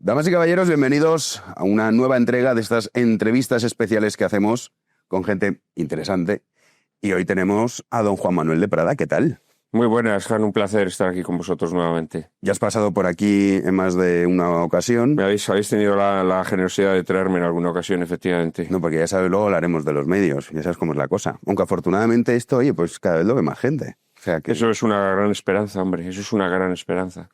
Damas y caballeros, bienvenidos a una nueva entrega de estas entrevistas especiales que hacemos con gente interesante. Y hoy tenemos a don Juan Manuel de Prada. ¿Qué tal? Muy buenas, Jan. Un placer estar aquí con vosotros nuevamente. Ya has pasado por aquí en más de una ocasión. Habéis tenido la generosidad de traerme en alguna ocasión, efectivamente. No, porque ya sabes, luego hablaremos de los medios. Ya sabes cómo es la cosa. Aunque afortunadamente esto, oye, pues cada vez lo ve más gente. O sea que... Eso es una gran esperanza, hombre. Eso es una gran esperanza.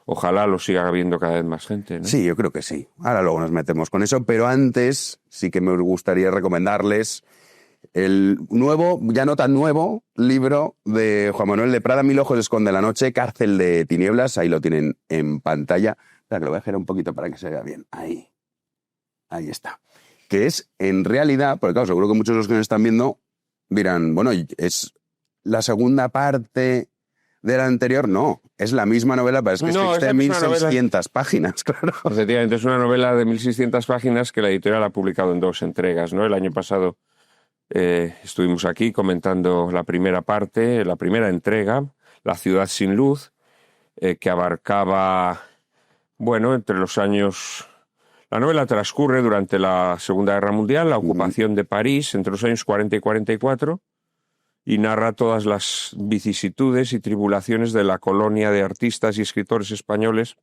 Ojalá lo siga habiendo cada vez más gente, ¿no? Sí, yo creo que sí. Ahora luego nos metemos con eso, pero antes sí que me gustaría recomendarles el nuevo, ya no tan nuevo, libro de Juan Manuel de Prada, Mil ojos esconde la noche, Cárcel de tinieblas. Ahí lo tienen en pantalla. Espera, que lo voy a girar un poquito para que se vea bien. Ahí está. Que es, en realidad, porque claro, seguro que muchos de los que nos están viendo dirán, bueno, es la segunda parte de la anterior. No, es la misma novela, pero es que No, es de la misma 1600 páginas, claro. Efectivamente, es una novela de 1600 páginas que la editorial ha publicado en 2 entregas, ¿no? El año pasado estuvimos aquí comentando la primera parte, la primera entrega, La ciudad sin luz, que abarcaba, bueno, entre los años... La novela transcurre durante la Segunda Guerra Mundial, la ocupación de París, entre los años 40 y 44, y narra todas las vicisitudes y tribulaciones de la colonia de artistas y escritores españoles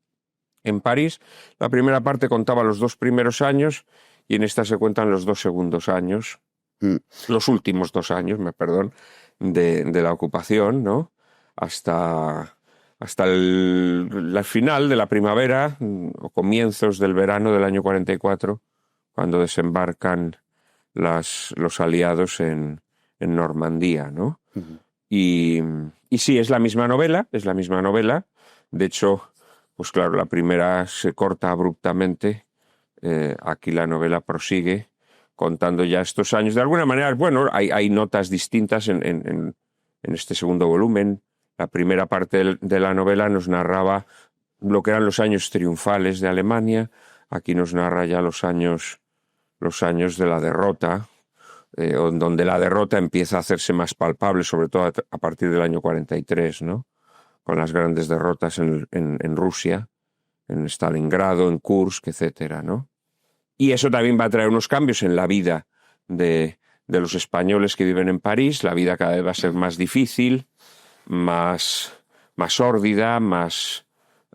en París. La primera parte contaba los 2 primeros años y en esta se cuentan los 2 segundos años, los últimos 2 años, de la ocupación, ¿no? Hasta el final de la primavera o comienzos del verano del año 44, cuando desembarcan los aliados en Normandía, ¿no? Uh-huh. Y sí, es la misma novela. De hecho, pues claro, la primera se corta abruptamente. Aquí la novela prosigue contando ya estos años. De alguna manera, bueno, hay notas distintas en este segundo volumen. La primera parte de la novela nos narraba lo que eran los años triunfales de Alemania. Aquí nos narra ya los años de la derrota, donde la derrota empieza a hacerse más palpable, sobre todo a partir del año 43, ¿no? Con las grandes derrotas en Rusia, en Stalingrado, en Kursk, etcétera, ¿no? Y eso también va a traer unos cambios en la vida de los españoles que viven en París. La vida cada vez va a ser más difícil, más sórdida, más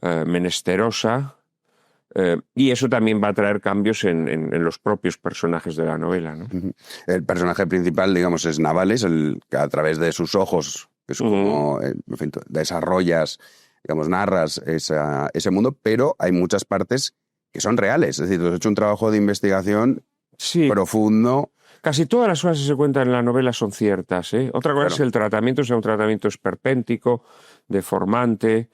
menesterosa. Y eso también va a traer cambios en los propios personajes de la novela, ¿no? El personaje principal, digamos, es Navales, el que a través de sus ojos, que es como, en fin, desarrollas, digamos, narras ese mundo, pero hay muchas partes que son reales. Es decir, tú has hecho un trabajo de investigación profundo. Casi todas las cosas que se cuentan en la novela son ciertas, ¿eh? Otra cosa es que el tratamiento sea un tratamiento esperpéntico, deformante,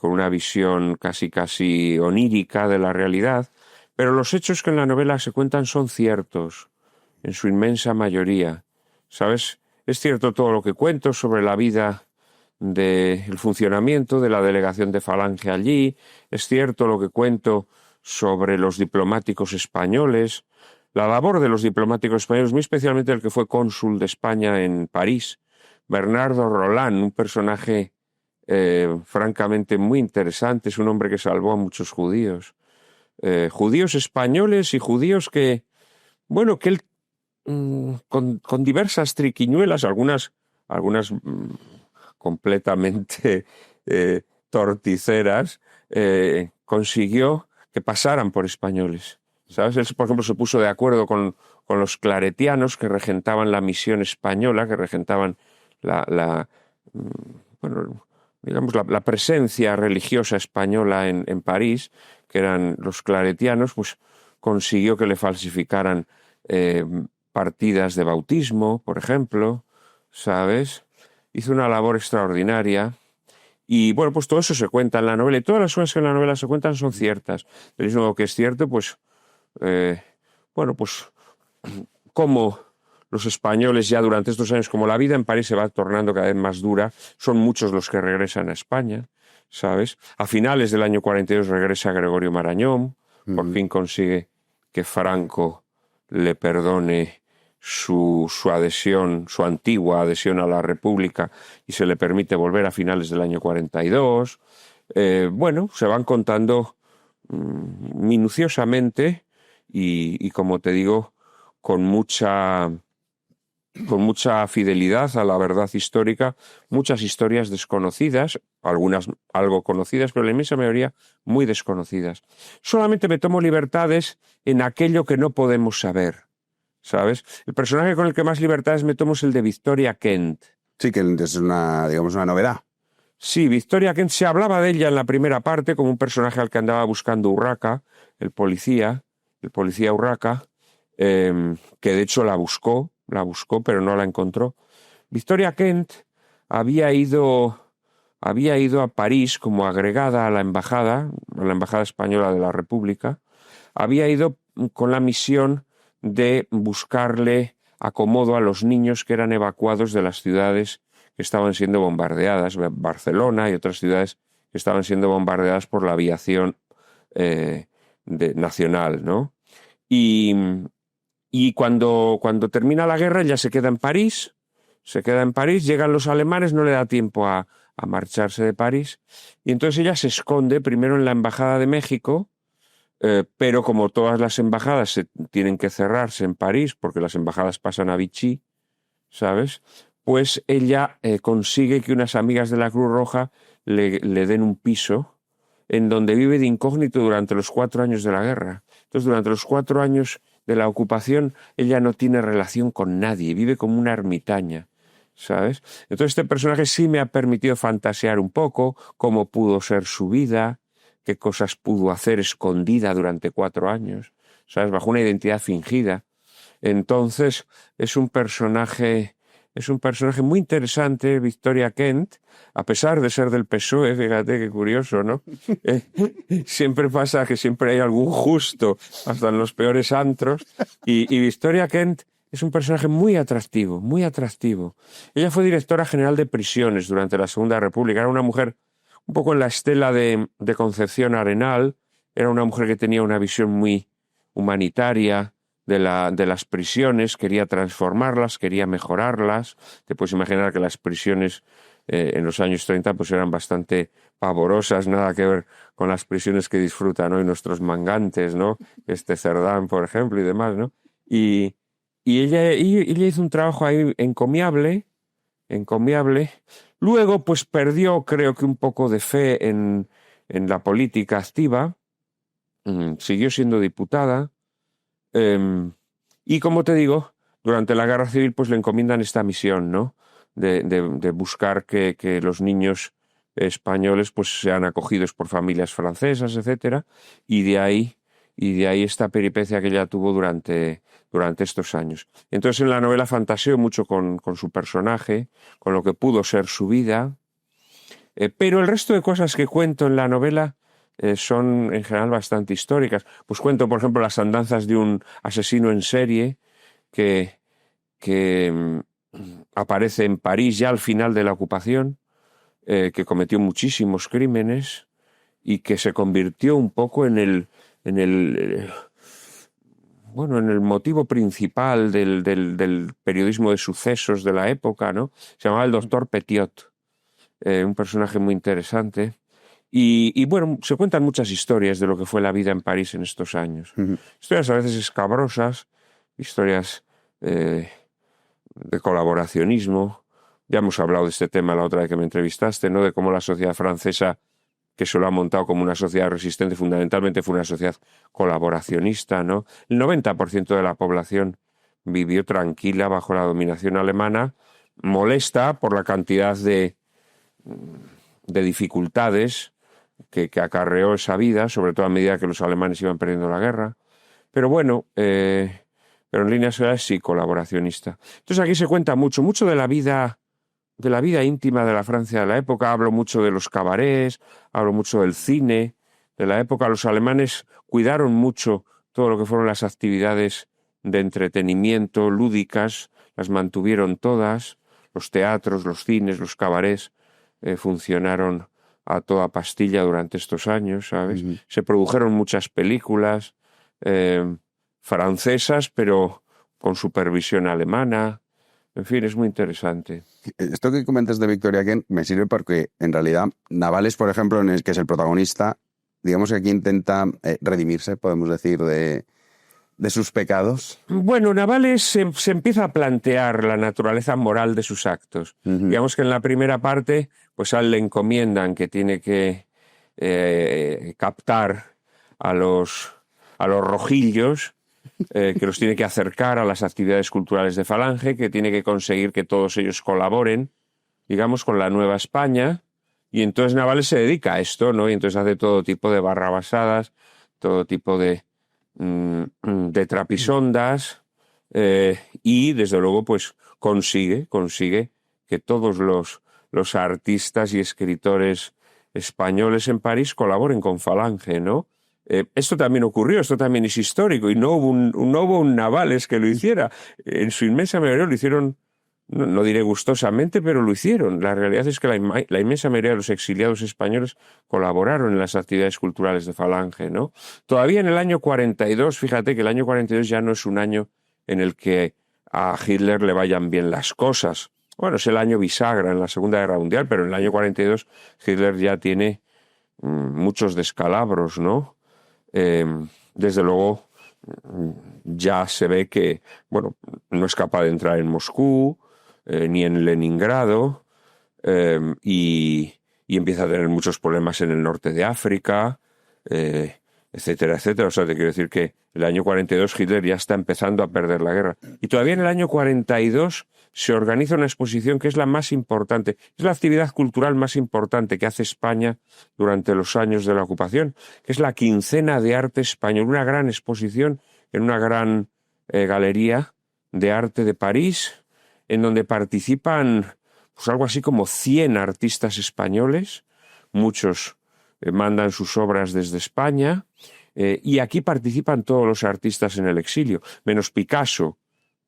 con una visión casi onírica de la realidad, pero los hechos que en la novela se cuentan son ciertos, en su inmensa mayoría. ¿Sabes? Es cierto todo lo que cuento sobre la vida del funcionamiento de la delegación de Falange allí, es cierto lo que cuento sobre los diplomáticos españoles, la labor de los diplomáticos españoles, muy especialmente el que fue cónsul de España en París, Bernardo Roland, un personaje francamente muy interesante. Es un hombre que salvó a muchos judíos, judíos españoles y judíos que él con diversas triquiñuelas, algunas completamente torticeras, consiguió que pasaran por españoles. ¿Sabes? Él, por ejemplo, se puso de acuerdo con los claretianos que regentaban la misión española, que regentaban la presencia religiosa española en París, que eran los claretianos. Pues consiguió que le falsificaran partidas de bautismo, por ejemplo, ¿sabes? Hizo una labor extraordinaria. Y bueno, pues todo eso se cuenta en la novela, y todas las cosas que en la novela se cuentan son ciertas. Pero es lo que es cierto, pues como los españoles ya durante estos años, como la vida en París se va tornando cada vez más dura, son muchos los que regresan a España, ¿sabes? A finales del año 42 regresa Gregorio Marañón, por fin consigue que Franco le perdone su adhesión, su antigua adhesión a la República, y se le permite volver a finales del año 42. Se van contando minuciosamente y como te digo, con mucha fidelidad a la verdad histórica, muchas historias desconocidas, algunas algo conocidas, pero la inmensa mayoría muy desconocidas. Solamente me tomo libertades en aquello que no podemos saber, ¿sabes? El personaje con el que más libertades me tomo es el de Victoria Kent. Sí, que es una, digamos, una novedad. Sí, Victoria Kent, se hablaba de ella en la primera parte como un personaje al que andaba buscando Urraca, el policía Urraca, que de hecho la buscó, pero no la encontró. Victoria Kent había ido a París como agregada a la embajada española de la República. Había ido con la misión de buscarle acomodo a los niños que eran evacuados de las ciudades que estaban siendo bombardeadas, Barcelona y otras ciudades que estaban siendo bombardeadas por la aviación nacional, ¿no? Y cuando termina la guerra, ella se queda en París, llegan los alemanes, no le da tiempo a marcharse de París, y entonces ella se esconde primero en la Embajada de México, pero como todas las embajadas tienen que cerrarse en París, porque las embajadas pasan a Vichy, ¿sabes? Pues ella consigue que unas amigas de la Cruz Roja le den un piso en donde vive de incógnito durante los 4 años de la guerra. Entonces, durante los 4 años de la ocupación, ella no tiene relación con nadie, vive como una ermitaña, ¿sabes? Entonces, este personaje sí me ha permitido fantasear un poco cómo pudo ser su vida, qué cosas pudo hacer escondida durante 4 años, ¿sabes? Bajo una identidad fingida. Entonces, es un personaje muy interesante, Victoria Kent, a pesar de ser del PSOE, fíjate qué curioso, ¿no? Siempre pasa que siempre hay algún justo, hasta en los peores antros, y Victoria Kent es un personaje muy atractivo, muy atractivo. Ella fue directora general de prisiones durante la Segunda República, era una mujer un poco en la estela de Concepción Arenal, era una mujer que tenía una visión muy humanitaria de las prisiones, quería transformarlas, quería mejorarlas. Te puedes imaginar que las prisiones en los años 30 pues eran bastante pavorosas, nada que ver con las prisiones que disfrutan hoy nuestros mangantes, ¿no? Cerdán, por ejemplo, y demás, ¿no? Y ella hizo un trabajo ahí encomiable. Luego, pues perdió, creo que un poco de fe en la política activa. Siguió siendo diputada. Y como te digo, durante la Guerra Civil pues le encomiendan esta misión, ¿no? De buscar que los niños españoles pues sean acogidos por familias francesas, etcétera, y de ahí esta peripecia que ella tuvo durante estos años. Entonces en la novela fantaseo mucho con su personaje, con lo que pudo ser su vida, pero el resto de cosas que cuento en la novela son en general bastante históricas. Pues cuento, por ejemplo, las andanzas de un asesino en serie que aparece en París ya al final de la ocupación, que cometió muchísimos crímenes y que se convirtió un poco en el motivo principal del periodismo de sucesos de la época, ¿no? Se llamaba el doctor Petiot, un personaje muy interesante. Y bueno, se cuentan muchas historias de lo que fue la vida en París en estos años. Uh-huh. Historias a veces escabrosas, historias de colaboracionismo. Ya hemos hablado de este tema la otra vez que me entrevistaste, ¿no? De cómo la sociedad francesa, que se lo ha montado como una sociedad resistente, fundamentalmente fue una sociedad colaboracionista, ¿no? El 90% de la población vivió tranquila bajo la dominación alemana, molesta por la cantidad de dificultades que acarreó esa vida, sobre todo a medida que los alemanes iban perdiendo la guerra. Pero bueno, pero en líneas generales sí, colaboracionista. Entonces aquí se cuenta mucho de la vida íntima de la Francia de la época. Hablo mucho de los cabarets, hablo mucho del cine de la época. Los alemanes cuidaron mucho todo lo que fueron las actividades de entretenimiento lúdicas, las mantuvieron todas. Los teatros, los cines, los cabarets funcionaron a toda pastilla durante estos años, ¿sabes? Uh-huh. Se produjeron muchas películas francesas, pero con supervisión alemana. En fin, es muy interesante. Esto que comentas de Victoria Kent me sirve porque, en realidad, Navales, por ejemplo, que es el protagonista, digamos que aquí intenta redimirse, podemos decir, de sus pecados. Bueno, Navales se empieza a plantear la naturaleza moral de sus actos. Digamos que en la primera parte, pues a él le encomiendan que tiene que captar a los rojillos, que los tiene que acercar a las actividades culturales de Falange, que tiene que conseguir que todos ellos colaboren, digamos, con la Nueva España. Y entonces Navales se dedica a esto, ¿no? Y entonces hace todo tipo de barrabasadas, todo tipo de trapisondas, y desde luego pues consigue que todos los artistas y escritores españoles en París colaboren con Falange, ¿no? Esto también ocurrió, esto también es histórico, y no hubo un Navales que lo hiciera. En su inmensa mayoría lo hicieron, no diré gustosamente, pero lo hicieron. La realidad es que la inmensa mayoría de los exiliados españoles colaboraron en las actividades culturales de Falange, ¿no? Todavía en el año 42, fíjate que el año 42 ya no es un año en el que a Hitler le vayan bien las cosas. Bueno, es el año bisagra en la Segunda Guerra Mundial, pero en el año 42 Hitler ya tiene muchos descalabros, ¿no? Desde luego ya se ve que, bueno, no es capaz de entrar en Moscú, ni en Leningrado, y empieza a tener muchos problemas en el norte de África, etcétera, etcétera. O sea, te quiero decir que el año 42 Hitler ya está empezando a perder la guerra. Y todavía en el año 42 se organiza una exposición que es la más importante, es la actividad cultural más importante que hace España durante los años de la ocupación, que es la Quincena de Arte Español, una gran exposición en una gran galería de arte de París, en donde participan pues algo así como 100 artistas españoles, muchos mandan sus obras desde España, y aquí participan todos los artistas en el exilio, menos Picasso,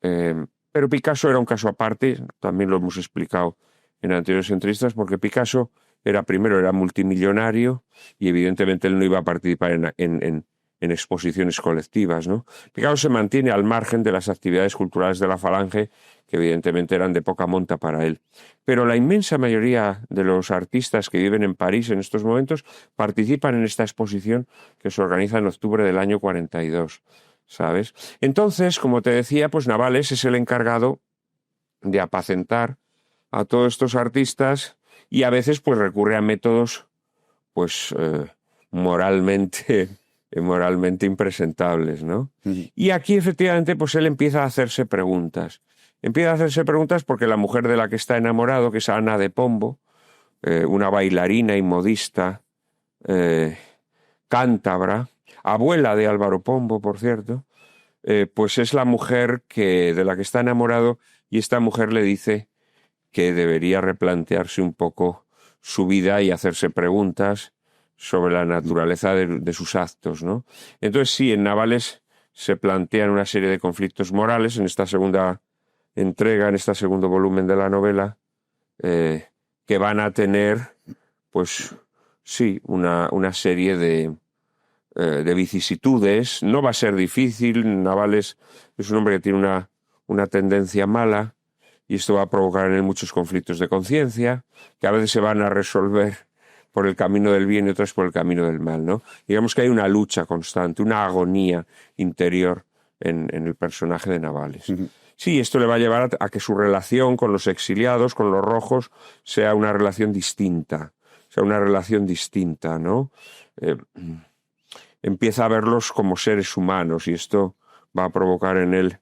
pero Picasso era un caso aparte, también lo hemos explicado en anteriores entrevistas, porque Picasso era multimillonario y evidentemente él no iba a participar en exposiciones colectivas, ¿no? Picasso se mantiene al margen de las actividades culturales de la Falange, que evidentemente eran de poca monta para él. Pero la inmensa mayoría de los artistas que viven en París en estos momentos participan en esta exposición que se organiza en octubre del año 42, ¿sabes? Entonces, como te decía, pues Navales es el encargado de apacentar a todos estos artistas y a veces pues recurre a métodos pues moralmente impresentables, ¿no? Y aquí efectivamente pues él empieza a hacerse preguntas. Empieza a hacerse preguntas porque la mujer de la que está enamorado, que es Ana de Pombo, una bailarina y modista cántabra, abuela de Álvaro Pombo, por cierto, pues es la mujer de la que está enamorado, y esta mujer le dice que debería replantearse un poco su vida y hacerse preguntas sobre la naturaleza de sus actos, ¿no? Entonces sí, en Navales se plantean una serie de conflictos morales en esta segunda entrega, en este segundo volumen de la novela, que van a tener, pues sí, una serie de vicisitudes. No va a ser difícil. Navales es un hombre que tiene una tendencia mala, y esto va a provocar en él muchos conflictos de conciencia, que a veces se van a resolver por el camino del bien y otras por el camino del mal, ¿no? Digamos que hay una lucha constante, una agonía interior en el personaje de Navales. Sí, esto le va a llevar a que su relación con los exiliados, con los rojos, sea una relación distinta, ¿no? Empieza a verlos como seres humanos, y esto va a provocar en él,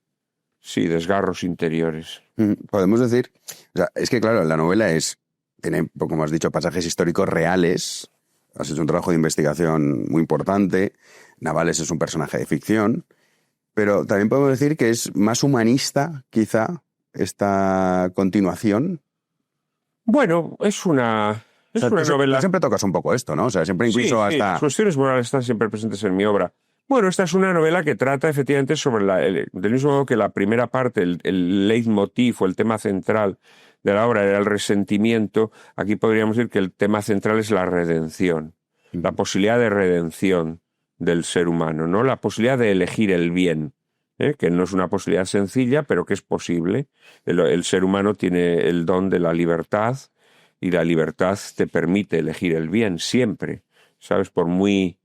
sí, desgarros interiores. Podemos decir, o sea, es que claro, la novela tiene, como has dicho, pasajes históricos reales. Has hecho un trabajo de investigación muy importante. Navales es un personaje de ficción, pero también podemos decir que es más humanista, quizá, esta continuación. Bueno, es una novela. Siempre tocas un poco esto, ¿no? O sea, siempre incluso sí, hasta... las cuestiones morales están siempre presentes en mi obra. Bueno, esta es una novela que trata efectivamente sobre del mismo modo que la primera parte, el leitmotiv o el tema central de la obra era el resentimiento. Aquí podríamos decir que el tema central es la redención, la posibilidad de redención del ser humano, ¿no? La posibilidad de elegir el bien, que no es una posibilidad sencilla, pero que es posible. El ser humano tiene el don de la libertad, y la libertad te permite elegir el bien siempre, ¿sabes? Por muy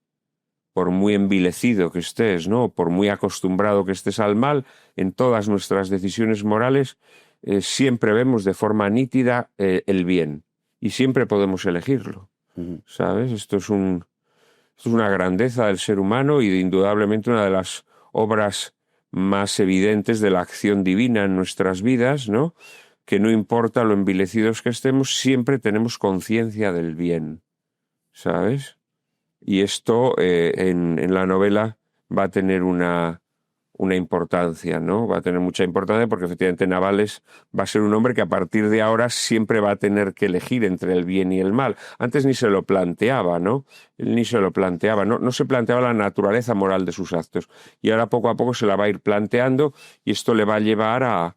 por muy envilecido que estés, ¿no? Por muy acostumbrado que estés al mal, en todas nuestras decisiones morales siempre vemos de forma nítida el bien y siempre podemos elegirlo, ¿sabes? Esto es una grandeza del ser humano y indudablemente una de las obras más evidentes de la acción divina en nuestras vidas, ¿no? Que no importa lo envilecidos que estemos, siempre tenemos conciencia del bien, ¿sabes? Y esto en la novela va a tener una importancia, ¿no? Va a tener mucha importancia porque efectivamente Navales va a ser un hombre que a partir de ahora siempre va a tener que elegir entre el bien y el mal. Antes ni se lo planteaba, ¿no? Él ni se lo planteaba, no se planteaba la naturaleza moral de sus actos. Y ahora poco a poco se la va a ir planteando y esto le va a llevar a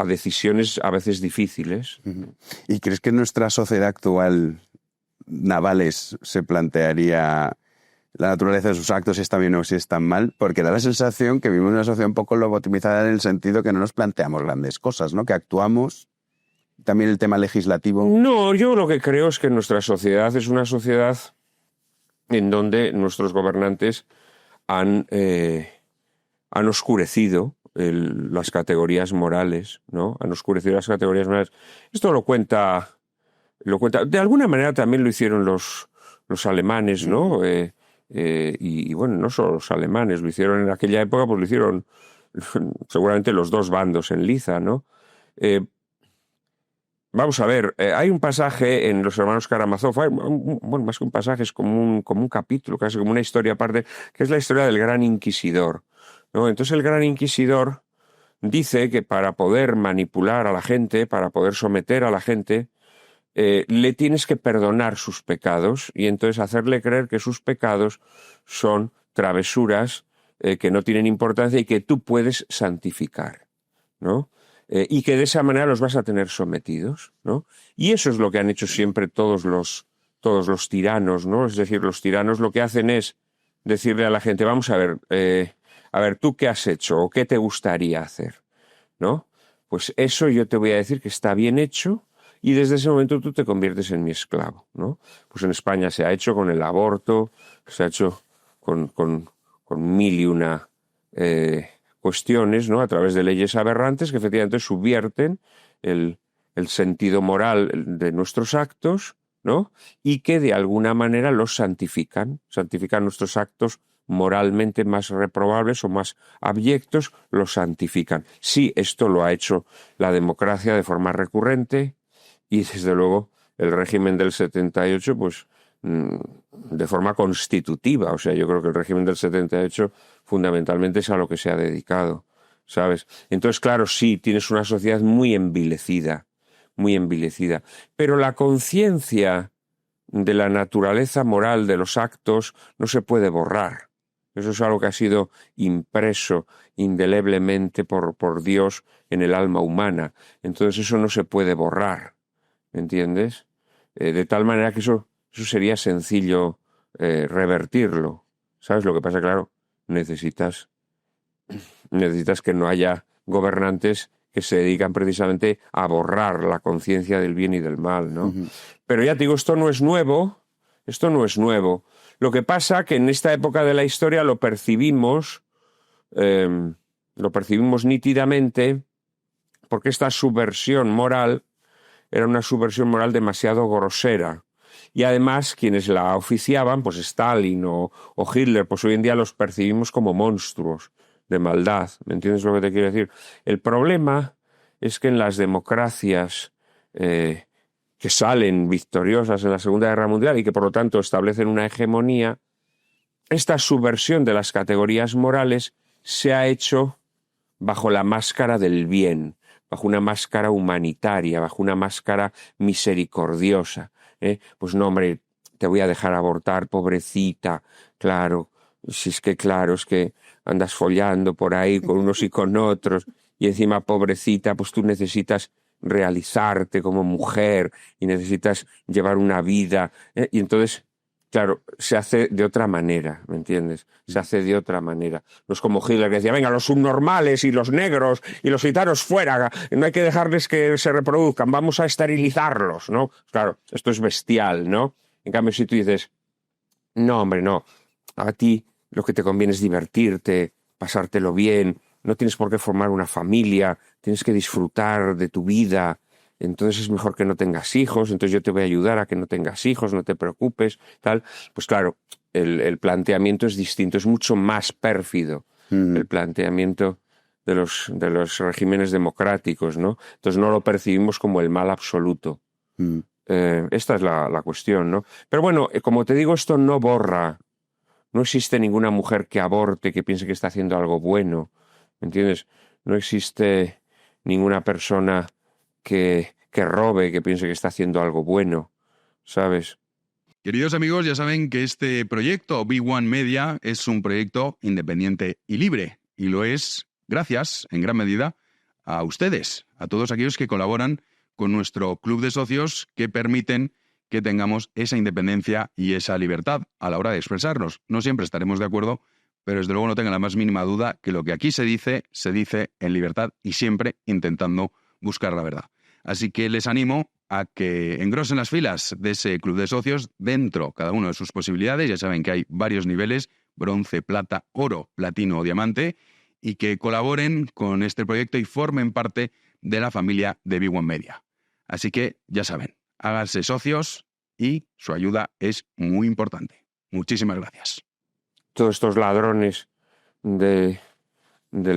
decisiones a veces difíciles. ¿Y crees que en nuestra sociedad actual Navales se plantearía la naturaleza de sus actos, si está bien o si están mal? Porque da la sensación que vivimos en una sociedad un poco lobotomizada en el sentido que no nos planteamos grandes cosas, ¿no? Que actuamos. También el tema legislativo. No, yo lo que creo es que nuestra sociedad es una sociedad en donde nuestros gobernantes han oscurecido las categorías morales, ¿no? Han oscurecido las categorías morales. Esto lo cuenta. De alguna manera también lo hicieron los alemanes, ¿no? Y bueno, no solo los alemanes, lo hicieron en aquella época, pues lo hicieron seguramente los dos bandos en liza, ¿no? Vamos a ver, hay un pasaje en Los Hermanos Karamazov, bueno, más que un pasaje, es como un capítulo, casi como una historia aparte, que es la historia del Gran Inquisidor, ¿no? Entonces el Gran Inquisidor dice que para poder manipular a la gente, para poder someter a la gente, le tienes que perdonar sus pecados y entonces hacerle creer que sus pecados son travesuras que no tienen importancia y que tú puedes santificar, ¿no? Y que de esa manera los vas a tener sometidos, ¿no? Y eso es lo que han hecho siempre todos los tiranos, ¿no? Es decir, los tiranos lo que hacen es decirle a la gente, vamos a ver, ¿tú qué has hecho o qué te gustaría hacer? ¿No? Pues eso yo te voy a decir que está bien hecho y desde ese momento tú te conviertes en mi esclavo, ¿no? Pues en España se ha hecho con el aborto, se ha hecho con mil y una cuestiones, ¿no? A través de leyes aberrantes que efectivamente subvierten el sentido moral de nuestros actos, ¿no? Y que de alguna manera los santifican nuestros actos moralmente más reprobables o más abyectos, los santifican. Sí, esto lo ha hecho la democracia de forma recurrente y desde luego el régimen del 78, pues de forma constitutiva. O sea, yo creo que el régimen del 78 fundamentalmente es a lo que se ha dedicado, ¿sabes? Entonces, claro, sí, tienes una sociedad muy envilecida, pero la conciencia de la naturaleza moral de los actos no se puede borrar. Eso es algo que ha sido impreso indeleblemente por Dios en el alma humana. Entonces eso no se puede borrar, ¿me entiendes? De tal manera que eso sería sencillo revertirlo. ¿Sabes? Lo que pasa, claro, necesitas que no haya gobernantes que se dedican precisamente a borrar la conciencia del bien y del mal, ¿no? Uh-huh. Pero ya te digo, esto no es nuevo. Lo que pasa que en esta época de la historia lo percibimos nítidamente porque esta subversión moral era una subversión moral demasiado grosera. Y además quienes la oficiaban, pues Stalin o Hitler, pues hoy en día los percibimos como monstruos de maldad. ¿Me entiendes lo que te quiero decir? El problema es que en las democracias que salen victoriosas en la Segunda Guerra Mundial y que por lo tanto establecen una hegemonía, esta subversión de las categorías morales se ha hecho bajo la máscara del bien, bajo una máscara humanitaria, bajo una máscara misericordiosa. Pues no, hombre, te voy a dejar abortar, pobrecita, claro, si es que andas follando por ahí con unos y con otros, y encima, pobrecita, pues tú necesitas realizarte como mujer y necesitas llevar una vida, y entonces, claro, se hace de otra manera, ¿me entiendes? Se hace de otra manera. No es como Hitler que decía, venga, los subnormales y los negros y los gitanos fuera, no hay que dejarles que se reproduzcan, vamos a esterilizarlos, ¿no? Claro, esto es bestial, ¿no? En cambio, si tú dices, no, hombre, no, a ti lo que te conviene es divertirte, pasártelo bien, no tienes por qué formar una familia, tienes que disfrutar de tu vida, entonces es mejor que no tengas hijos, entonces yo te voy a ayudar a que no tengas hijos, no te preocupes, tal. Pues claro, el planteamiento es distinto, es mucho más pérfido el planteamiento de los regímenes democráticos, ¿no? Entonces no lo percibimos como el mal absoluto. Esta es la cuestión, ¿no? Pero bueno, como te digo, esto no borra. No existe ninguna mujer que aborte, que piense que está haciendo algo bueno, ¿me entiendes? No existe ninguna persona que robe, que piense que está haciendo algo bueno, ¿sabes? Queridos amigos, ya saben que este proyecto B1 Media es un proyecto independiente y libre, y lo es gracias, en gran medida, a ustedes, a todos aquellos que colaboran con nuestro club de socios que permiten que tengamos esa independencia y esa libertad a la hora de expresarnos. No siempre estaremos de acuerdo, pero desde luego no tengan la más mínima duda que lo que aquí se dice en libertad y siempre intentando buscar la verdad. Así que les animo a que engrosen las filas de ese club de socios dentro cada uno de sus posibilidades. Ya saben que hay varios niveles, bronce, plata, oro, platino o diamante, y que colaboren con este proyecto y formen parte de la familia de B1 Media. Así que ya saben, háganse socios y su ayuda es muy importante. Muchísimas gracias. Todos estos ladrones del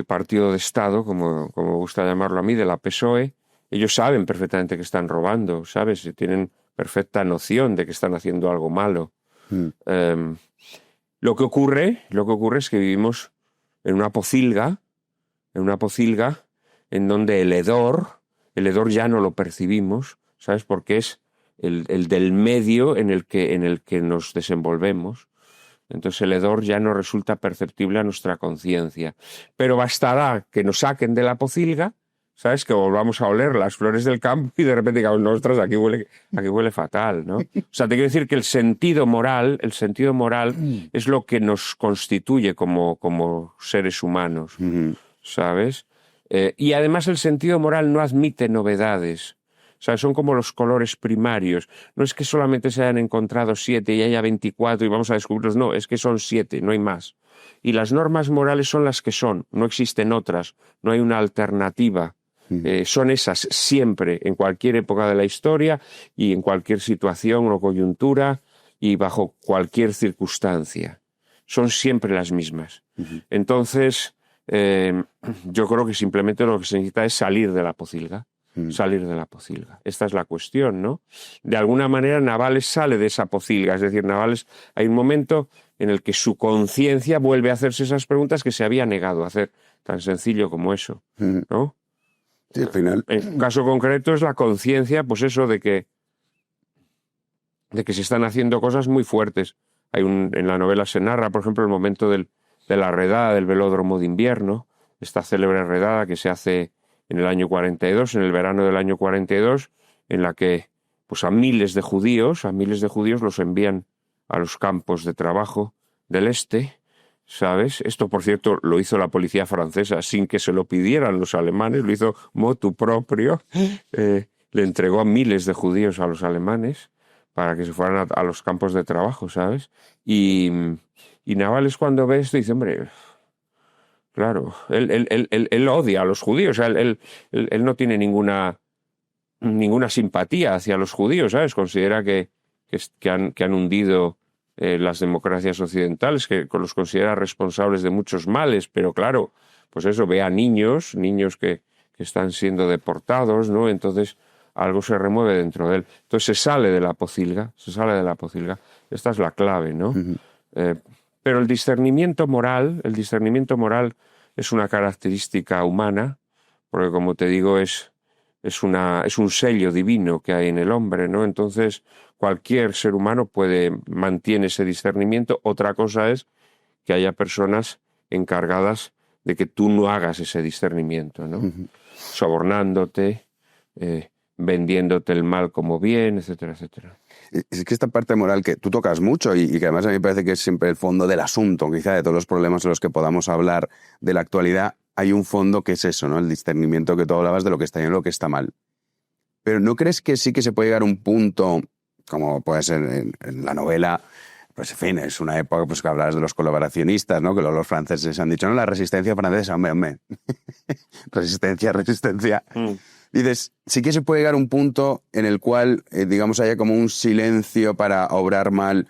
partido de Estado, como me gusta llamarlo a mí, de la PSOE, ellos saben perfectamente que están robando, ¿sabes? Y tienen perfecta noción de que están haciendo algo malo. Lo que ocurre es que vivimos en una pocilga en donde el hedor ya no lo percibimos, ¿sabes? Porque es el del medio en el que nos desenvolvemos. Entonces el hedor ya no resulta perceptible a nuestra conciencia. Pero bastará que nos saquen de la pocilga, ¿sabes? Que volvamos a oler las flores del campo y de repente digamos, ostras, aquí huele fatal, ¿no? O sea, te quiero decir que el sentido moral es lo que nos constituye como seres humanos, ¿sabes? Y además el sentido moral no admite novedades. O sea, son como los colores primarios. No es que solamente se hayan encontrado 7 y haya 24 y vamos a descubrirlos. No, es que son 7, no hay más. Y las normas morales son las que son. No existen otras. No hay una alternativa. Son esas siempre, en cualquier época de la historia y en cualquier situación o coyuntura y bajo cualquier circunstancia. Son siempre las mismas. Entonces, yo creo que simplemente lo que se necesita es salir de la pocilga. Salir de la pocilga. Esta es la cuestión, ¿no? De alguna manera Navales sale de esa pocilga, es decir, Navales hay un momento en el que su conciencia vuelve a hacerse esas preguntas que se había negado a hacer, tan sencillo como eso, ¿no? Sí, al final. En un caso concreto es la conciencia, pues eso de que se están haciendo cosas muy fuertes. En la novela se narra, por ejemplo, el momento de la redada del velódromo de invierno, esta célebre redada que se hace en el año 42, en el verano del año 42, en la que pues a miles de judíos los envían a los campos de trabajo del este, ¿sabes? Esto, por cierto, lo hizo la policía francesa sin que se lo pidieran los alemanes, lo hizo motu proprio, le entregó a miles de judíos a los alemanes para que se fueran a los campos de trabajo, ¿sabes? Y Navales cuando ve esto dice, hombre, claro, él odia a los judíos, o sea, él no tiene ninguna simpatía hacia los judíos, ¿sabes? Considera que han hundido las democracias occidentales, que los considera responsables de muchos males, pero claro, pues eso, ve a niños que están siendo deportados, ¿no? Entonces algo se remueve dentro de él. Entonces se sale de la pocilga. Esta es la clave, ¿no? Pero el discernimiento moral es una característica humana, porque como te digo, es un sello divino que hay en el hombre, ¿no? Entonces, cualquier ser humano mantiene ese discernimiento. Otra cosa es que haya personas encargadas de que tú no hagas ese discernimiento, ¿no? Sobornándote, vendiéndote el mal como bien, etcétera, etcétera. Es que esta parte moral que tú tocas mucho y que además a mí me parece que es siempre el fondo del asunto, quizá de todos los problemas en los que podamos hablar de la actualidad, hay un fondo que es eso, ¿no? El discernimiento que tú hablabas de lo que está bien y lo que está mal. Pero ¿no crees que sí que se puede llegar a un punto, como puede ser en la novela, pues en fin, es una época pues que hablas de los colaboracionistas, ¿no? Que los franceses han dicho, no, la resistencia francesa, hombre. Resistencia. Dices, sí que se puede llegar a un punto en el cual, digamos, haya como un silencio para obrar mal,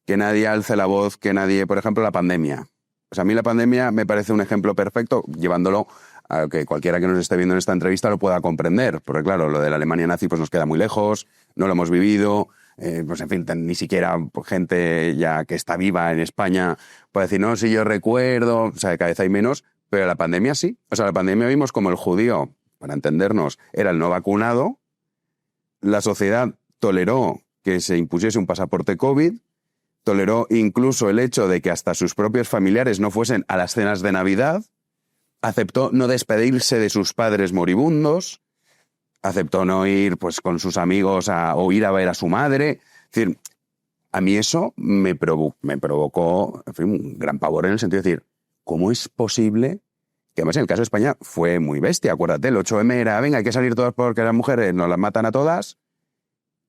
que nadie alce la voz, que nadie, por ejemplo, la pandemia. O sea, a mí la pandemia me parece un ejemplo perfecto, llevándolo a que cualquiera que nos esté viendo en esta entrevista lo pueda comprender. Porque claro, lo de la Alemania nazi pues nos queda muy lejos, no lo hemos vivido, pues en fin, ni siquiera gente ya que está viva en España puede decir, no, sí, yo recuerdo, o sea, cada vez hay menos, pero la pandemia sí. O sea, la pandemia vimos como el judío, para entendernos, era el no vacunado, la sociedad toleró que se impusiese un pasaporte COVID, toleró incluso el hecho de que hasta sus propios familiares no fuesen a las cenas de Navidad, aceptó no despedirse de sus padres moribundos, aceptó no ir pues, con sus amigos o ir a ver a su madre. Es decir, a mí eso me provocó en fin, un gran pavor en el sentido de decir, ¿cómo es posible? Que además en el caso de España fue muy bestia, acuérdate, el 8M era, venga, hay que salir todas porque las mujeres nos las matan a todas,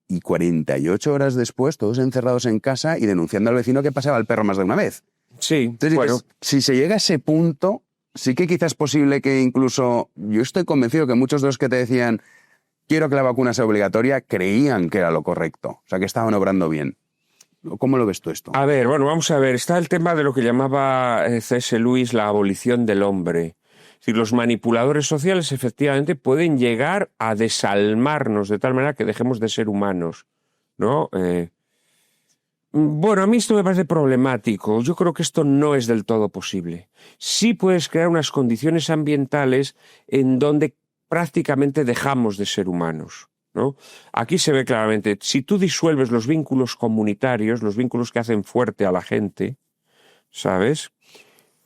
y 48 horas después, todos encerrados en casa y denunciando al vecino que pasaba el perro más de una vez. Sí, Entonces, bueno, si se llega a ese punto, sí que quizás es posible que incluso, yo estoy convencido que muchos de los que te decían, quiero que la vacuna sea obligatoria, creían que era lo correcto, o sea, que estaban obrando bien. ¿Cómo lo ves tú esto? a ver, bueno, vamos a ver, está el tema de lo que llamaba C.S. Lewis la abolición del hombre. Es decir, los manipuladores sociales efectivamente pueden llegar a desalmarnos de tal manera que dejemos de ser humanos, ¿no? Bueno, a mí esto me parece problemático. Yo creo que esto no es del todo posible. Sí puedes crear unas condiciones ambientales en donde prácticamente dejamos de ser humanos, ¿no? Aquí se ve claramente, si tú disuelves los vínculos comunitarios, los vínculos que hacen fuerte a la gente, ¿sabes?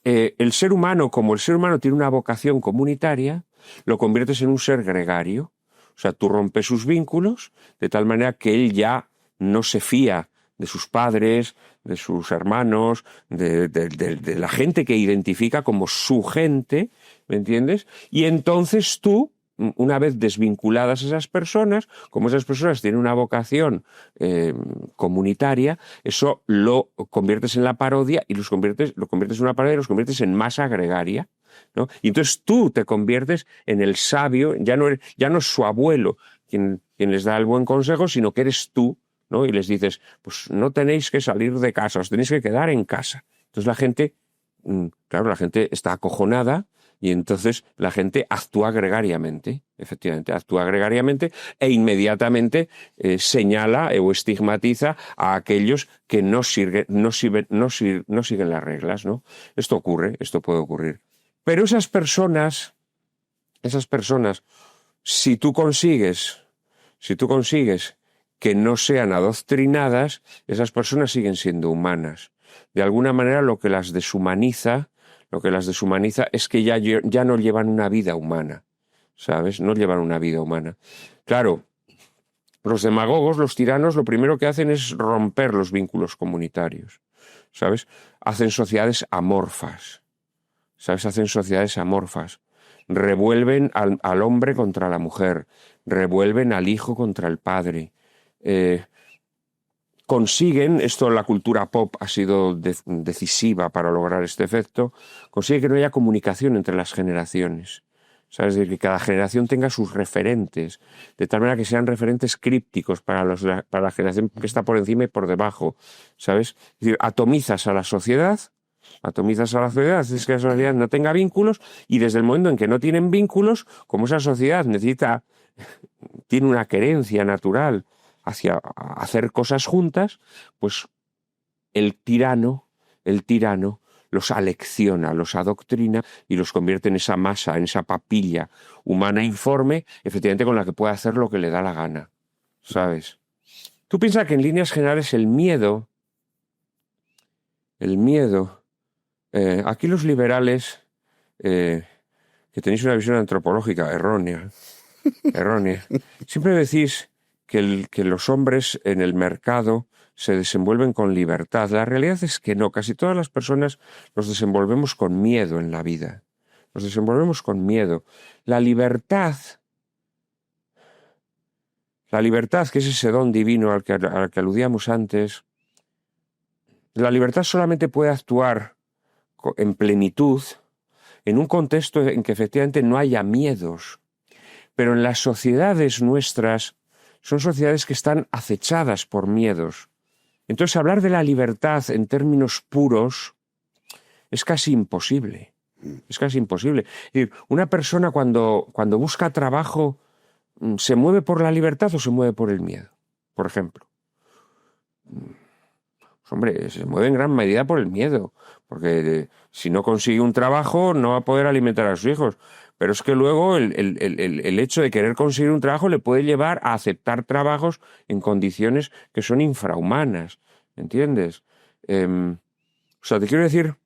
El ser humano, como el ser humano tiene una vocación comunitaria, lo conviertes en un ser gregario. O sea, tú rompes sus vínculos de tal manera que él ya no se fía de sus padres, de sus hermanos, de la gente que identifica como su gente, ¿me entiendes? Y entonces tú, una vez desvinculadas esas personas, como esas personas tienen una vocación comunitaria, eso lo conviertes en la parodia y lo conviertes en una parodia y los conviertes en masa gregaria, ¿no? Y entonces tú te conviertes en el sabio, ya no es su abuelo quien les da el buen consejo, sino que eres tú, ¿no? Y les dices, pues no tenéis que salir de casa, os tenéis que quedar en casa. Entonces la gente, claro, la gente está acojonada y entonces la gente actúa gregariamente, efectivamente, actúa gregariamente e inmediatamente señala o estigmatiza a aquellos que no siguen las reglas, ¿no? Esto ocurre, esto puede ocurrir. Pero esas personas, si tú consigues que no sean adoctrinadas, esas personas siguen siendo humanas. De alguna manera lo que las deshumaniza es que ya no llevan una vida humana, ¿sabes? No llevan una vida humana. Claro, los demagogos, los tiranos, lo primero que hacen es romper los vínculos comunitarios, ¿sabes? Hacen sociedades amorfas, ¿sabes? Hacen sociedades amorfas. Revuelven al hombre contra la mujer, revuelven al hijo contra el padre. Consiguen, esto la cultura pop ha sido decisiva para lograr este efecto, consigue que no haya comunicación entre las generaciones. ¿Sabes? Es decir, que cada generación tenga sus referentes, de tal manera que sean referentes crípticos para la generación que está por encima y por debajo. ¿Sabes? Es decir, atomizas a la sociedad, es que la sociedad no tenga vínculos, y desde el momento en que no tienen vínculos, como esa sociedad tiene una querencia natural hacia hacer cosas juntas, pues el tirano los alecciona, los adoctrina y los convierte en esa masa, en esa papilla humana informe, efectivamente con la que puede hacer lo que le da la gana, ¿sabes? Tú piensas que en líneas generales el miedo, aquí los liberales, que tenéis una visión antropológica errónea, siempre decís que los hombres en el mercado se desenvuelven con libertad. La realidad es que no, casi todas las personas nos desenvolvemos con miedo en la vida. Nos desenvolvemos con miedo. La libertad, que es ese don divino al que aludíamos antes, La libertad solamente puede actuar en plenitud en un contexto en que efectivamente no haya miedos. Pero en las sociedades nuestras son sociedades que están acechadas por miedos. Entonces hablar de la libertad en términos puros es casi imposible. Es casi imposible. Es decir, una persona cuando busca trabajo, ¿se mueve por la libertad o se mueve por el miedo? Por ejemplo. Pues hombre, se mueve en gran medida por el miedo, porque si no consigue un trabajo no va a poder alimentar a sus hijos. Pero es que luego el hecho de querer conseguir un trabajo le puede llevar a aceptar trabajos en condiciones que son infrahumanas, ¿entiendes? O sea, te quiero decir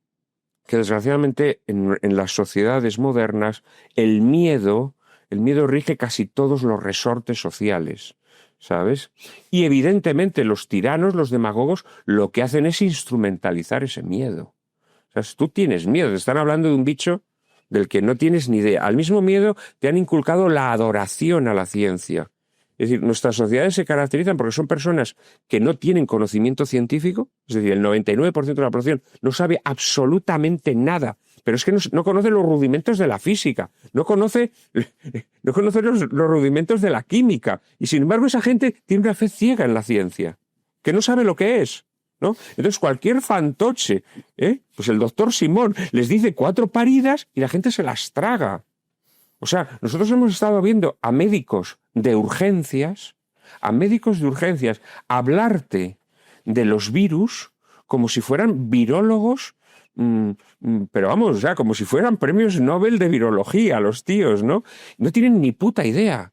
que desgraciadamente en las sociedades modernas el miedo rige casi todos los resortes sociales, ¿sabes? Y evidentemente los tiranos, los demagogos, lo que hacen es instrumentalizar ese miedo. O sea, si tú tienes miedo, te están hablando de un bicho del que no tienes ni idea. Al mismo miedo te han inculcado la adoración a la ciencia. Es decir, nuestras sociedades se caracterizan porque son personas que no tienen conocimiento científico, es decir, el 99% de la población no sabe absolutamente nada, pero es que no conoce los rudimentos de la física, no conoce los rudimentos de la química, y sin embargo esa gente tiene una fe ciega en la ciencia, que no sabe lo que es, ¿no? Entonces cualquier fantoche, pues el doctor Simón les dice 4 paridas y la gente se las traga. O sea, nosotros hemos estado viendo a médicos de urgencias, hablarte de los virus como si fueran virólogos, pero vamos, o sea, como si fueran premios Nobel de virología, los tíos, ¿no? No tienen ni puta idea,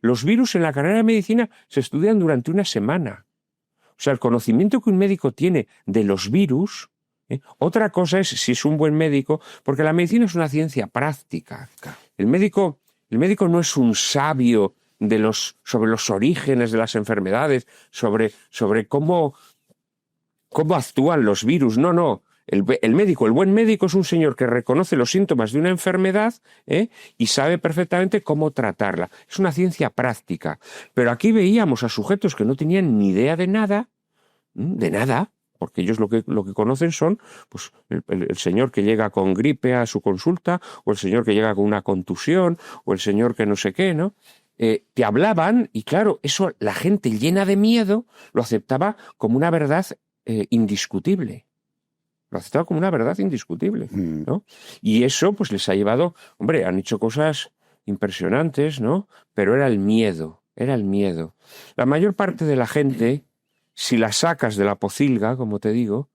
Los virus en la carrera de medicina se estudian durante una semana. O sea, el conocimiento que un médico tiene de los virus... Otra cosa es si es un buen médico, porque la medicina es una ciencia práctica. El médico no es un sabio sobre los orígenes de las enfermedades, sobre cómo actúan los virus. No. El buen médico es un señor que reconoce los síntomas de una enfermedad y sabe perfectamente cómo tratarla. Es una ciencia práctica. Pero aquí veíamos a sujetos que no tenían ni idea de nada, porque ellos lo que conocen son pues, el señor que llega con gripe a su consulta, o el señor que llega con una contusión, o el señor que no sé qué, ¿no? Te hablaban y claro, eso la gente llena de miedo lo aceptaba como una verdad indiscutible. ¿No? Y eso pues les ha llevado, hombre, han hecho cosas impresionantes, ¿no? Pero era el miedo. La mayor parte de la gente, si la sacas de la pocilga, como te digo,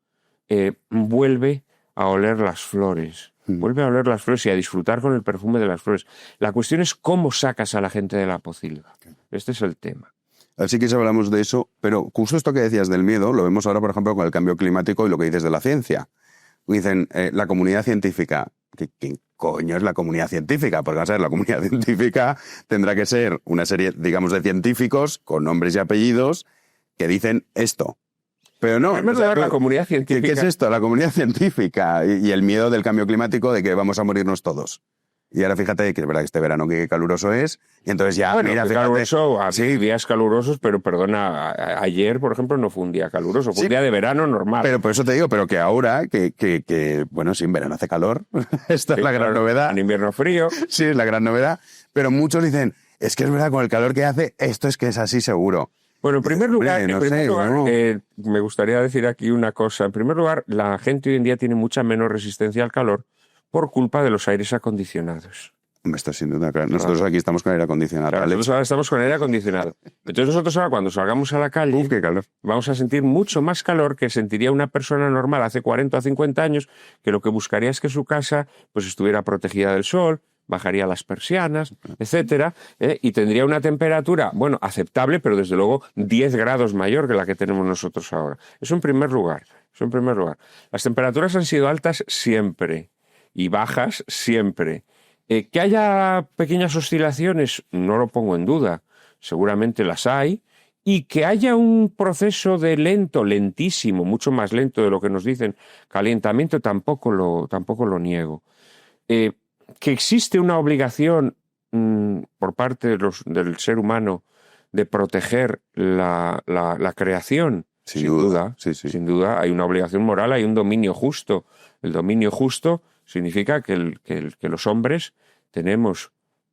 vuelve a oler las flores. Vuelve a oler las flores y a disfrutar con el perfume de las flores. La cuestión es cómo sacas a la gente de la pocilga. Este es el tema. Así que hablamos de eso, pero justo esto que decías del miedo, lo vemos ahora, por ejemplo, con el cambio climático y lo que dices de la ciencia. Dicen, la comunidad científica. ¿Quién coño es la comunidad científica? Porque vamos a ver, la comunidad científica tendrá que ser una serie, digamos, de científicos con nombres y apellidos que dicen esto. Pero no. En primer lugar, la comunidad científica. ¿Qué es esto? La comunidad científica y el miedo del cambio climático de que vamos a morirnos todos. Y ahora fíjate que es verdad que este verano que caluroso es, y entonces ya, bueno, mira, fíjate. Caluroso, sí. Días calurosos, pero perdona, ayer, por ejemplo, no fue un día caluroso, fue un día de verano normal. Pero por eso te digo, pero que ahora, bueno, sí, en verano hace calor, esta es la gran novedad. En invierno frío. Sí, es la gran novedad, pero muchos dicen, es que es verdad, con el calor que hace, esto es que es así seguro. Bueno, en primer lugar, me gustaría decir aquí una cosa. En primer lugar, la gente hoy en día tiene mucha menos resistencia al calor por culpa de los aires acondicionados. Esto sin duda, claro. Nosotros aquí estamos con aire acondicionado. Claro, nosotros ahora estamos con aire acondicionado. Entonces nosotros ahora cuando salgamos a la calle qué calor. Vamos a sentir mucho más calor que sentiría una persona normal hace 40 o 50 años, que lo que buscaría es que su casa pues estuviera protegida del sol, bajaría las persianas, etcétera, y tendría una temperatura, bueno, aceptable, pero desde luego 10 grados mayor que la que tenemos nosotros ahora. Eso en primer lugar. Las temperaturas han sido altas siempre y bajas siempre. Que haya pequeñas oscilaciones, no lo pongo en duda, seguramente las hay, y que haya un proceso de lentísimo, mucho más lento de lo que nos dicen, calentamiento, tampoco lo niego. Que existe una obligación por parte del ser humano de proteger la creación, Sin duda. Sin duda, hay una obligación moral, hay un dominio justo. El dominio justo significa que los hombres tenemos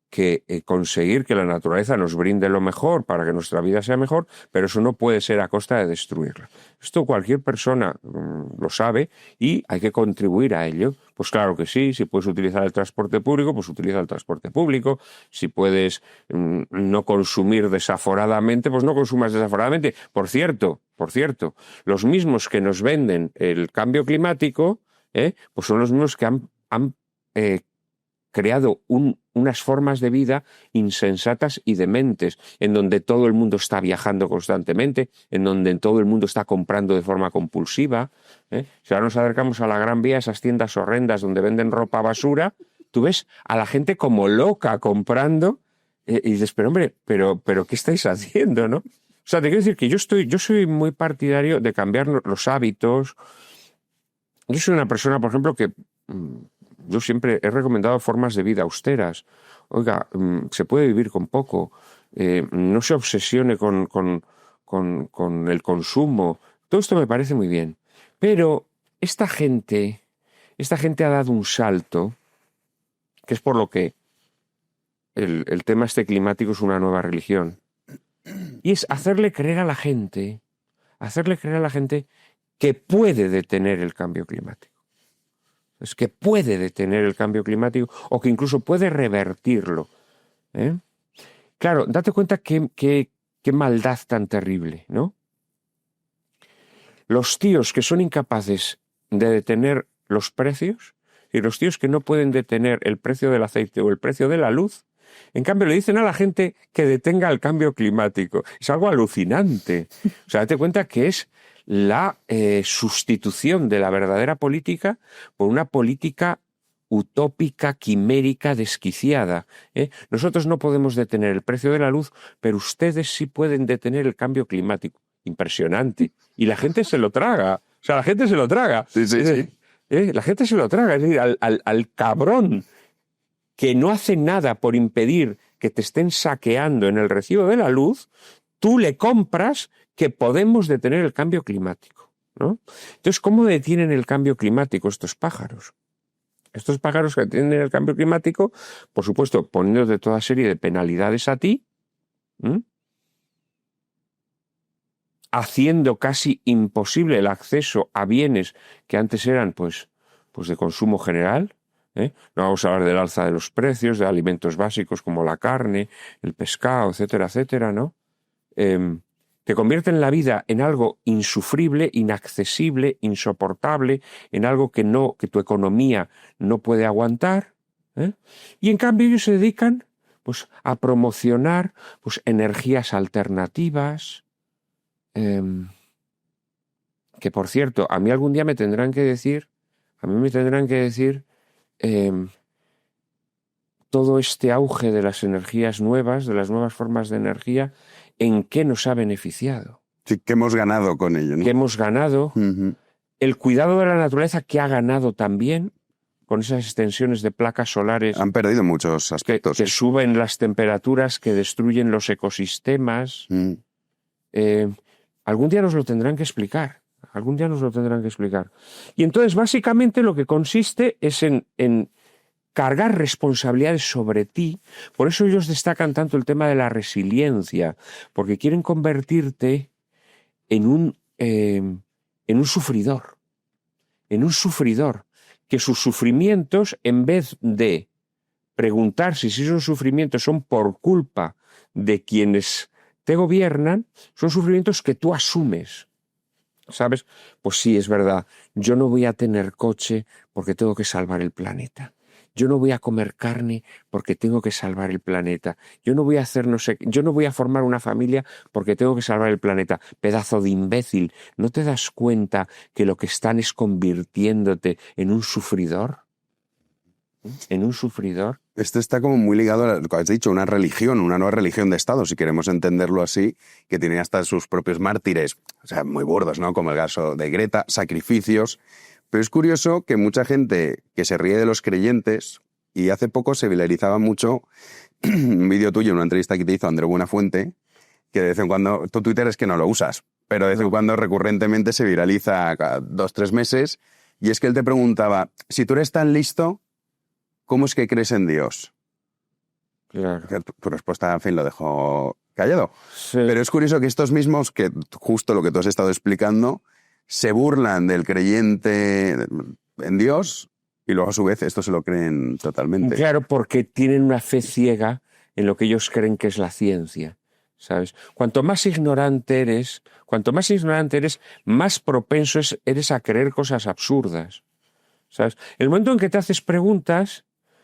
que conseguir que la naturaleza nos brinde lo mejor para que nuestra vida sea mejor, pero eso no puede ser a costa de destruirla. Esto cualquier persona lo sabe y hay que contribuir a ello. Pues claro que sí, si puedes utilizar el transporte público, pues utiliza el transporte público. Si puedes no consumir desaforadamente, pues no consumas desaforadamente. Por cierto, los mismos que nos venden el cambio climático, pues son los mismos que han creado unas formas de vida insensatas y dementes, en donde todo el mundo está viajando constantemente, en donde todo el mundo está comprando de forma compulsiva. Si ahora nos acercamos a la Gran Vía, esas tiendas horrendas donde venden ropa basura, tú ves a la gente como loca comprando y dices, pero hombre, pero ¿qué estáis haciendo, no? O sea, te quiero decir que yo soy muy partidario de cambiar los hábitos. Yo soy una persona, por ejemplo, que yo siempre he recomendado formas de vida austeras. Oiga, se puede vivir con poco. No se obsesione con el consumo. Todo esto me parece muy bien. Pero esta gente ha dado un salto, que es por lo que el tema climático es una nueva religión. Y es hacerle creer a la gente que puede detener el cambio climático. Es que puede detener el cambio climático o que incluso puede revertirlo. Claro, date cuenta qué maldad tan terrible, ¿no? Los tíos que son incapaces de detener los precios y los tíos que no pueden detener el precio del aceite o el precio de la luz, en cambio le dicen a la gente que detenga el cambio climático. Es algo alucinante. O sea, date cuenta que es la sustitución de la verdadera política por una política utópica, quimérica, desquiciada. Nosotros no podemos detener el precio de la luz, pero ustedes sí pueden detener el cambio climático. Impresionante. Y la gente se lo traga. O sea, la gente se lo traga. Sí. La gente se lo traga. Es decir, al cabrón que no hace nada por impedir que te estén saqueando en el recibo de la luz, tú le compras que podemos detener el cambio climático, ¿no? Entonces, ¿cómo detienen el cambio climático estos pájaros? Estos pájaros que detienen el cambio climático, por supuesto, poniéndote toda serie de penalidades a ti, haciendo casi imposible el acceso a bienes que antes eran pues de consumo general. No vamos a hablar del alza de los precios de alimentos básicos como la carne, el pescado, etcétera, etcétera, ¿no? Te convierten la vida en algo insufrible, inaccesible, insoportable, en algo que tu economía no puede aguantar. Y en cambio ellos se dedican pues, a promocionar pues, energías alternativas, que por cierto, a mí algún día me tendrán que decir todo este auge de las energías nuevas, de las nuevas formas de energía, ¿en qué nos ha beneficiado? Sí, ¿qué hemos ganado con ello, ¿no? ¿Qué hemos ganado? El cuidado de la naturaleza que ha ganado también con esas extensiones de placas solares. Han perdido muchos aspectos. Que suben las temperaturas, que destruyen los ecosistemas. Algún día nos lo tendrán que explicar. Y entonces, básicamente, lo que consiste es en cargar responsabilidades sobre ti. Por eso ellos destacan tanto el tema de la resiliencia, porque quieren convertirte en un sufridor. Que sus sufrimientos, en vez de preguntarse si esos sufrimientos son por culpa de quienes te gobiernan, son sufrimientos que tú asumes. ¿Sabes? Pues sí, es verdad. Yo no voy a tener coche porque tengo que salvar el planeta. Yo no voy a comer carne porque tengo que salvar el planeta. Yo no voy a formar una familia porque tengo que salvar el planeta. Pedazo de imbécil. ¿No te das cuenta que lo que están es convirtiéndote en un sufridor? Esto está como muy ligado a lo que has dicho, una nueva religión de Estado, si queremos entenderlo así, que tiene hasta sus propios mártires, o sea, muy burdos, ¿no? Como el caso de Greta, sacrificios. Pero es curioso que mucha gente que se ríe de los creyentes, y hace poco se viralizaba mucho un vídeo tuyo, una entrevista que te hizo Andreu Buenafuente, que de vez en cuando, tu Twitter es que no lo usas, pero de vez en cuando recurrentemente se viraliza cada 2-3 meses, y es que él te preguntaba, si tú eres tan listo, ¿cómo es que crees en Dios? Claro. Que tu respuesta, en fin, lo dejó callado. Sí. Pero es curioso que estos mismos, que justo lo que tú has estado explicando, se burlan del creyente en Dios y luego a su vez esto se lo creen totalmente. Claro, porque tienen una fe ciega en lo que ellos creen que es la ciencia, ¿sabes? Cuanto más ignorante eres, más propenso eres a creer cosas absurdas, ¿sabes? El momento en que te haces preguntas,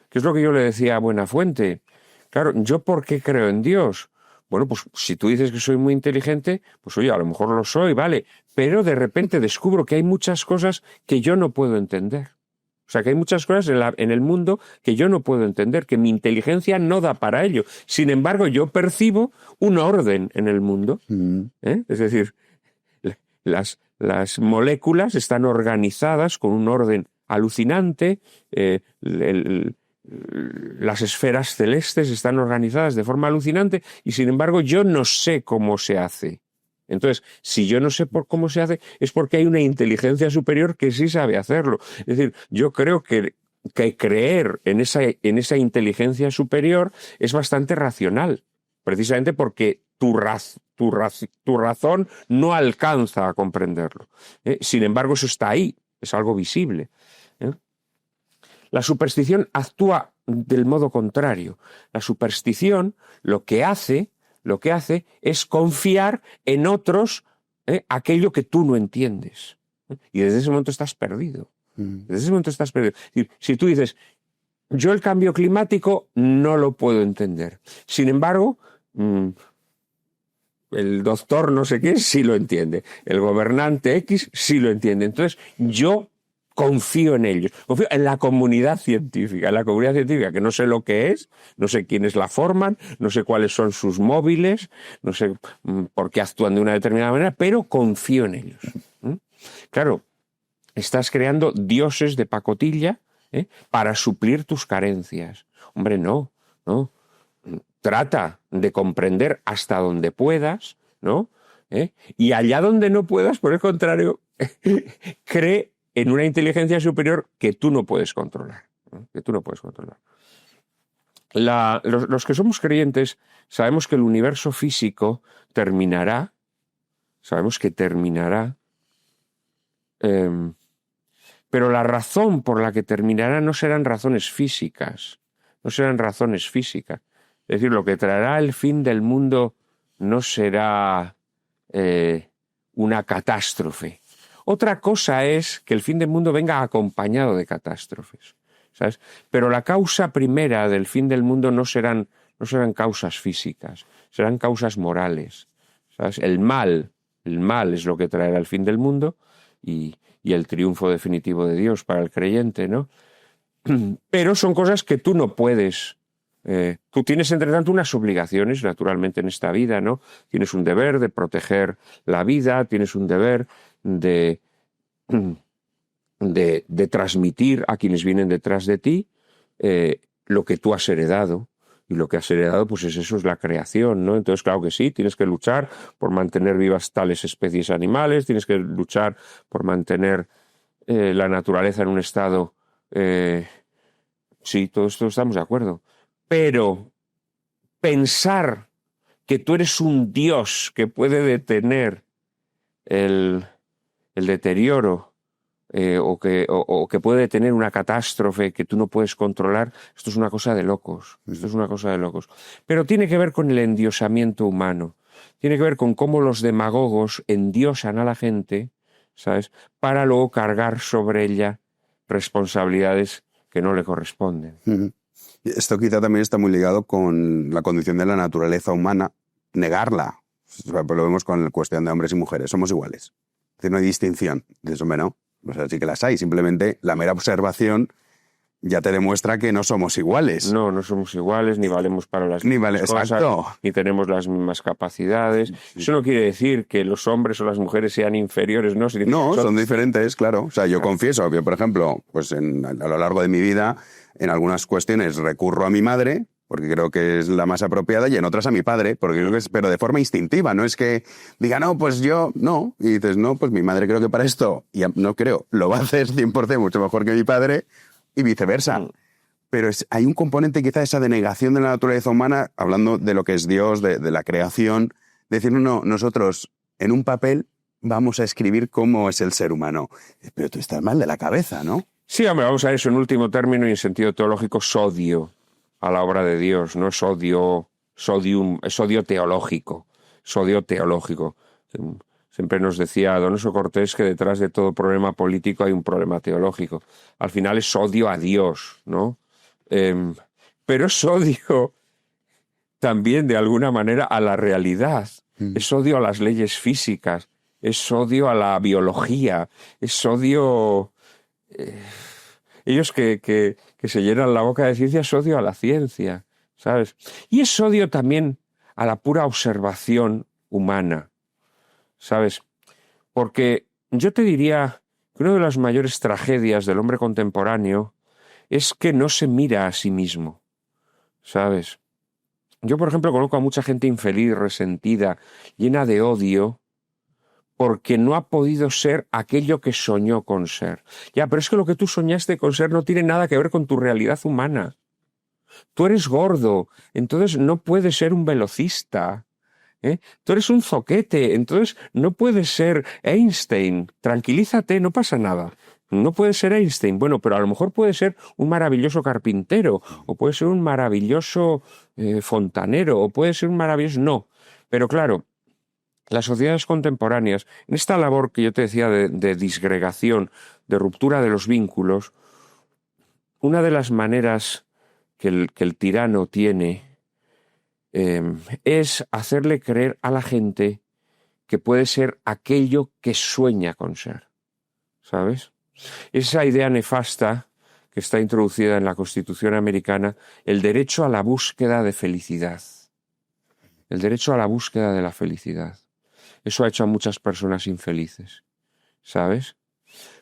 que es lo que yo le decía a Buenafuente, claro, ¿yo por qué creo en Dios? Bueno, pues si tú dices que soy muy inteligente, pues oye, a lo mejor lo soy, vale, pero de repente descubro que hay muchas cosas que yo no puedo entender. O sea, que hay muchas cosas en el mundo que yo no puedo entender, que mi inteligencia no da para ello. Sin embargo, yo percibo un orden en el mundo. Es decir, las moléculas están organizadas con un orden alucinante, las esferas celestes están organizadas de forma alucinante y, sin embargo, yo no sé cómo se hace. Entonces, si yo no sé cómo se hace, es porque hay una inteligencia superior que sí sabe hacerlo. Es decir, yo creo que creer en esa inteligencia superior es bastante racional, precisamente porque tu razón no alcanza a comprenderlo. Sin embargo, eso está ahí, es algo visible. La superstición actúa del modo contrario. La superstición lo que hace es confiar en otros aquello que tú no entiendes. Y desde ese momento estás perdido. Desde ese momento estás perdido. Si tú dices, yo el cambio climático no lo puedo entender. Sin embargo, el doctor no sé qué sí lo entiende. El gobernante X sí lo entiende. Entonces, yo confío en ellos, confío en la comunidad científica, que no sé lo que es, no sé quiénes la forman, no sé cuáles son sus móviles, no sé por qué actúan de una determinada manera, pero confío en ellos. Claro, estás creando dioses de pacotilla para suplir tus carencias. Hombre, no. Trata de comprender hasta donde puedas, ¿no? Y allá donde no puedas, por el contrario, cree en una inteligencia superior que tú no puedes controlar. Los que somos creyentes sabemos que el universo físico terminará, pero la razón por la que terminará no serán razones físicas. Es decir, lo que traerá el fin del mundo no será una catástrofe. Otra cosa es que el fin del mundo venga acompañado de catástrofes, ¿sabes? Pero la causa primera del fin del mundo no serán causas físicas, serán causas morales, ¿sabes? El mal es lo que traerá el fin del mundo y el triunfo definitivo de Dios para el creyente, ¿no? Pero son cosas que tú no puedes. Tú tienes, entre tanto, unas obligaciones, naturalmente, en esta vida, ¿no? Tienes un deber de proteger la vida, tienes un deber de transmitir a quienes vienen detrás de ti lo que tú has heredado. Y lo que has heredado, pues eso es la creación, ¿no? Entonces, claro que sí, tienes que luchar por mantener vivas tales especies animales, tienes que luchar por mantener la naturaleza en un estado... sí, todo esto estamos de acuerdo. Pero pensar que tú eres un dios que puede detener el deterioro o que puede detener una catástrofe que tú no puedes controlar, esto es una cosa de locos. Pero tiene que ver con el endiosamiento humano. Tiene que ver con cómo los demagogos endiosan a la gente, ¿sabes?, para luego cargar sobre ella responsabilidades que no le corresponden. Esto quizá también está muy ligado con la condición de la naturaleza humana, negarla. O sea, pues lo vemos con la cuestión de hombres y mujeres, somos iguales. Es decir, no hay distinción. Dices, hombre, no. O sea, sí que las hay. Simplemente la mera observación ya te demuestra que no somos iguales. No somos iguales, ni valemos para las mismas cosas, exacto. ni tenemos las mismas capacidades. Sí. Eso no quiere decir que los hombres o las mujeres sean inferiores, ¿no? No, son diferentes, claro. O sea, yo confieso que, por ejemplo, pues a lo largo de mi vida, en algunas cuestiones recurro a mi madre, porque creo que es la más apropiada, y en otras a mi padre, porque creo que es, pero de forma instintiva, no es que diga, no, pues yo, no, y dices, no, pues mi madre creo que para esto, y no creo, lo va a hacer 100% mucho mejor que mi padre, y viceversa. Pero hay un componente quizá esa denegación de la naturaleza humana, hablando de lo que es Dios, de la creación, de decir, no, nosotros en un papel vamos a escribir cómo es el ser humano. Pero tú estás mal de la cabeza, ¿no? Sí, hombre, vamos a eso en último término y en sentido teológico, sodio a la obra de Dios, no es odio, es odio teológico, Siempre nos decía Donoso Cortés que detrás de todo problema político hay un problema teológico. Al final es odio a Dios, ¿no? Pero es odio también, de alguna manera, a la realidad. Es odio a las leyes físicas, es odio a la biología, es odio... ellos que se llenan la boca de ciencia, es odio a la ciencia, ¿sabes? Y es odio también a la pura observación humana, ¿sabes? Porque yo te diría que una de las mayores tragedias del hombre contemporáneo es que no se mira a sí mismo, ¿sabes? Yo, por ejemplo, conozco a mucha gente infeliz, resentida, llena de odio, porque no ha podido ser aquello que soñó con ser. Ya, pero es que lo que tú soñaste con ser no tiene nada que ver con tu realidad humana. Tú eres gordo, entonces no puedes ser un velocista. Tú eres un zoquete, entonces no puedes ser Einstein. Tranquilízate, no pasa nada. No puede ser Einstein, bueno, pero a lo mejor puede ser un maravilloso carpintero, o puede ser un maravilloso fontanero, o puede ser un maravilloso... No, pero claro, las sociedades contemporáneas, en esta labor que yo te decía de disgregación, de ruptura de los vínculos, una de las maneras que el tirano tiene es hacerle creer a la gente que puede ser aquello que sueña con ser, ¿sabes? Esa idea nefasta que está introducida en la Constitución americana, el derecho a la búsqueda de felicidad. El derecho a la búsqueda de la felicidad. Eso ha hecho a muchas personas infelices, ¿sabes?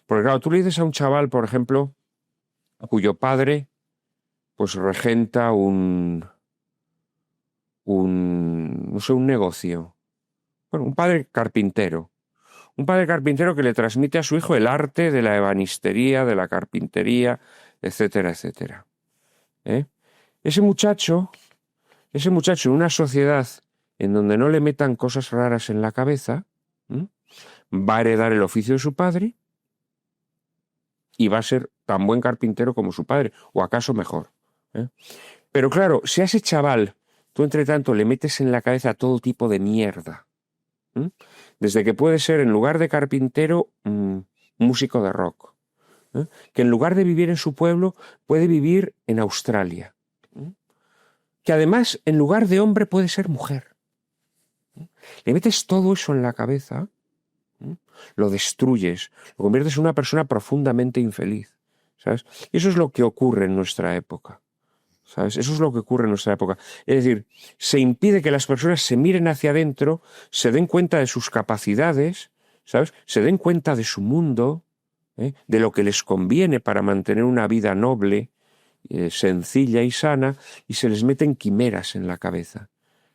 Porque claro, tú le dices a un chaval, por ejemplo, cuyo padre pues regenta un negocio. Bueno, un padre carpintero. Un padre carpintero que le transmite a su hijo el arte de la ebanistería, de la carpintería, etcétera, etcétera. Ese muchacho en una sociedad en donde no le metan cosas raras en la cabeza, va a heredar el oficio de su padre y va a ser tan buen carpintero como su padre, o acaso mejor. Pero claro, si a ese chaval tú entre tanto le metes en la cabeza todo tipo de mierda, desde que puede ser, en lugar de carpintero, músico de rock, que en lugar de vivir en su pueblo puede vivir en Australia, que además en lugar de hombre puede ser mujer. Le metes todo eso en la cabeza, lo destruyes, lo conviertes en una persona profundamente infeliz, ¿sabes? Y eso es lo que ocurre en nuestra época, ¿sabes? Eso es lo que ocurre en nuestra época. Es decir, se impide que las personas se miren hacia adentro, se den cuenta de sus capacidades, ¿sabes? Se den cuenta de su mundo, de lo que les conviene para mantener una vida noble, sencilla y sana, y se les meten quimeras en la cabeza,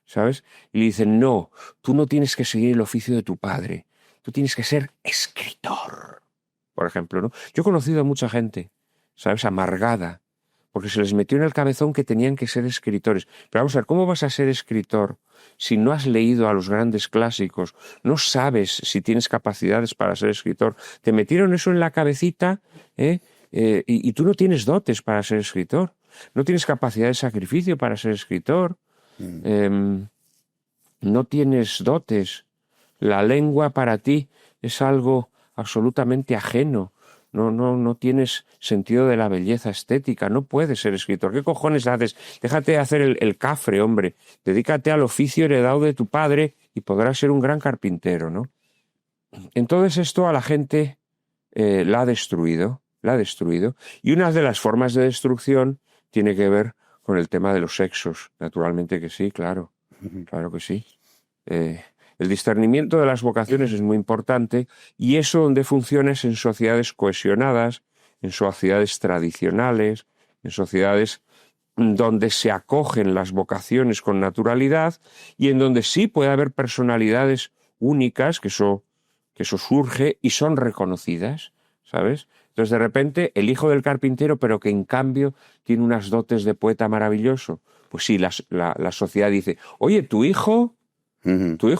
¿sabes? Y le dicen, no, tú no tienes que seguir el oficio de tu padre, tú tienes que ser escritor, por ejemplo, ¿no? Yo he conocido a mucha gente, ¿sabes?, amargada, porque se les metió en el cabezón que tenían que ser escritores. Pero vamos a ver, ¿cómo vas a ser escritor si no has leído a los grandes clásicos? No sabes si tienes capacidades para ser escritor. Te metieron eso en la cabecita, y tú no tienes dotes para ser escritor. No tienes capacidad de sacrificio para ser escritor. No tienes dotes. La lengua para ti es algo absolutamente ajeno. No tienes sentido de la belleza estética, no puedes ser escritor. ¿Qué cojones haces? Déjate de hacer el cafre, hombre. Dedícate al oficio heredado de tu padre y podrás ser un gran carpintero, ¿no? Entonces esto a la gente la ha destruido. Y una de las formas de destrucción tiene que ver con el tema de los sexos. Naturalmente que sí, claro que sí. El discernimiento de las vocaciones es muy importante y eso donde funciona es en sociedades cohesionadas, en sociedades tradicionales, en sociedades donde se acogen las vocaciones con naturalidad y en donde sí puede haber personalidades únicas, que eso surge y son reconocidas, ¿sabes? Entonces, de repente, el hijo del carpintero, pero que en cambio tiene unas dotes de poeta maravilloso. Pues sí, la sociedad dice, oye, tu hijo,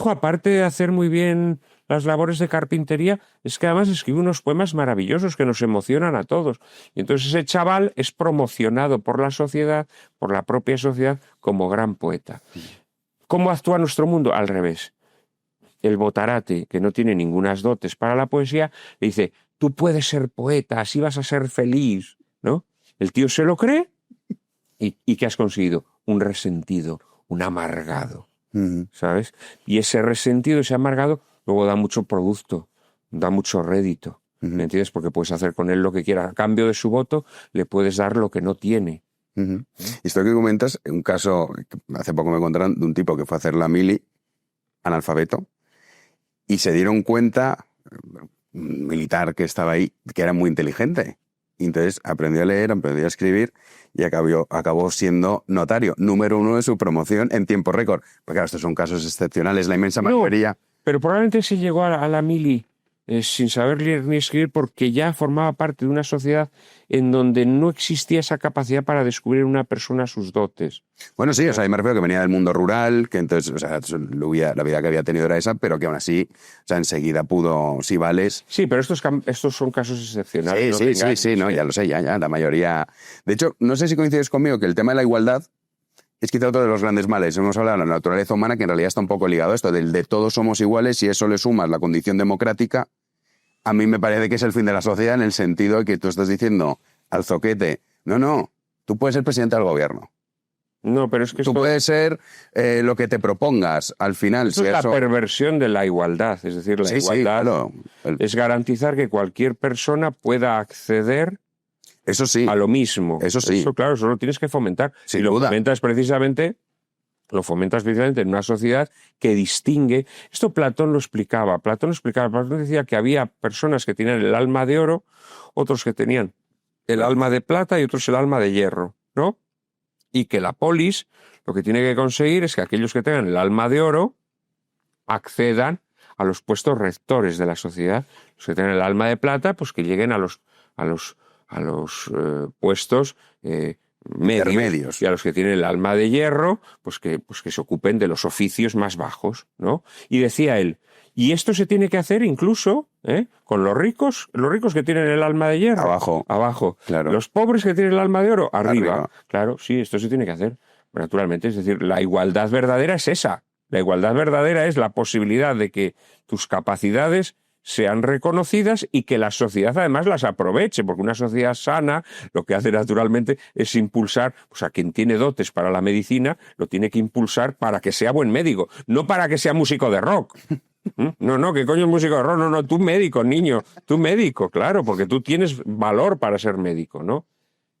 aparte de hacer muy bien las labores de carpintería, es que además escribe unos poemas maravillosos que nos emocionan a todos. Y entonces ese chaval es promocionado por la sociedad, por la propia sociedad, como gran poeta. ¿Cómo actúa nuestro mundo? Al revés. El botarate, que no tiene ningunas dotes para la poesía, le dice, tú puedes ser poeta, así vas a ser feliz, ¿no? El tío se lo cree y ¿qué has conseguido? Un resentido, un amargado, ¿sabes? Y ese resentido, ese amargado, luego da mucho producto, da mucho rédito, ¿me entiendes? Porque puedes hacer con él lo que quieras. A cambio de su voto, le puedes dar lo que no tiene. Y esto que comentas, un caso, hace poco me contaron, de un tipo que fue a hacer la mili, analfabeto, y se dieron cuenta, un militar que estaba ahí, que era muy inteligente. Y entonces aprendió a leer, aprendió a escribir y acabó siendo notario, número 1 de su promoción en tiempo récord. Porque claro, estos son casos excepcionales, la inmensa mayoría. Pero probablemente se llegó a la mili sin saber leer ni escribir porque ya formaba parte de una sociedad en donde no existía esa capacidad para descubrir en una persona sus dotes. Bueno, sí, o sea, me refiero que venía del mundo rural, que entonces, o sea, la vida que había tenido era esa, pero que aún así, o sea, enseguida pudo, si vales. Sí, pero estos son casos excepcionales. Sí, no, ya lo sé, ya, la mayoría. De hecho, no sé si coincides conmigo que el tema de la igualdad es quizá otro de los grandes males. Hemos hablado de la naturaleza humana, que en realidad está un poco ligado a esto, del de todos somos iguales, y eso le sumas la condición democrática. A mí me parece que es el fin de la sociedad en el sentido de que tú estás diciendo al zoquete, no, tú puedes ser presidente del gobierno. No, pero es que tú puedes ser lo que te propongas al final. Eso es la perversión de la igualdad. Es decir, la igualdad claro. Es garantizar que cualquier persona pueda acceder eso sí. a lo mismo. Eso sí. Eso, claro, eso lo tienes que fomentar. Sin y lo duda. fomentas precisamente en una sociedad que distingue. Esto Platón lo explicaba. Platón decía que había personas que tenían el alma de oro, otros que tenían el alma de plata y otros el alma de hierro, ¿no? Y que la polis lo que tiene que conseguir es que aquellos que tengan el alma de oro accedan a los puestos rectores de la sociedad. Los que tengan el alma de plata, pues que lleguen a los puestos medios, y a los que tienen el alma de hierro, pues que se ocupen de los oficios más bajos, ¿no? Y decía él, y esto se tiene que hacer incluso con los ricos que tienen el alma de hierro. Abajo. Claro. Los pobres que tienen el alma de oro, arriba. Claro, sí, esto se tiene que hacer, naturalmente. Es decir, la igualdad verdadera es esa. La igualdad verdadera es la posibilidad de que tus capacidades sean reconocidas y que la sociedad además las aproveche, porque una sociedad sana lo que hace naturalmente es impulsar, pues a quien tiene dotes para la medicina, lo tiene que impulsar para que sea buen médico, no para que sea músico de rock. No, ¿qué coño es músico de rock? No, tú médico, niño, tú médico, claro, porque tú tienes valor para ser médico, ¿no?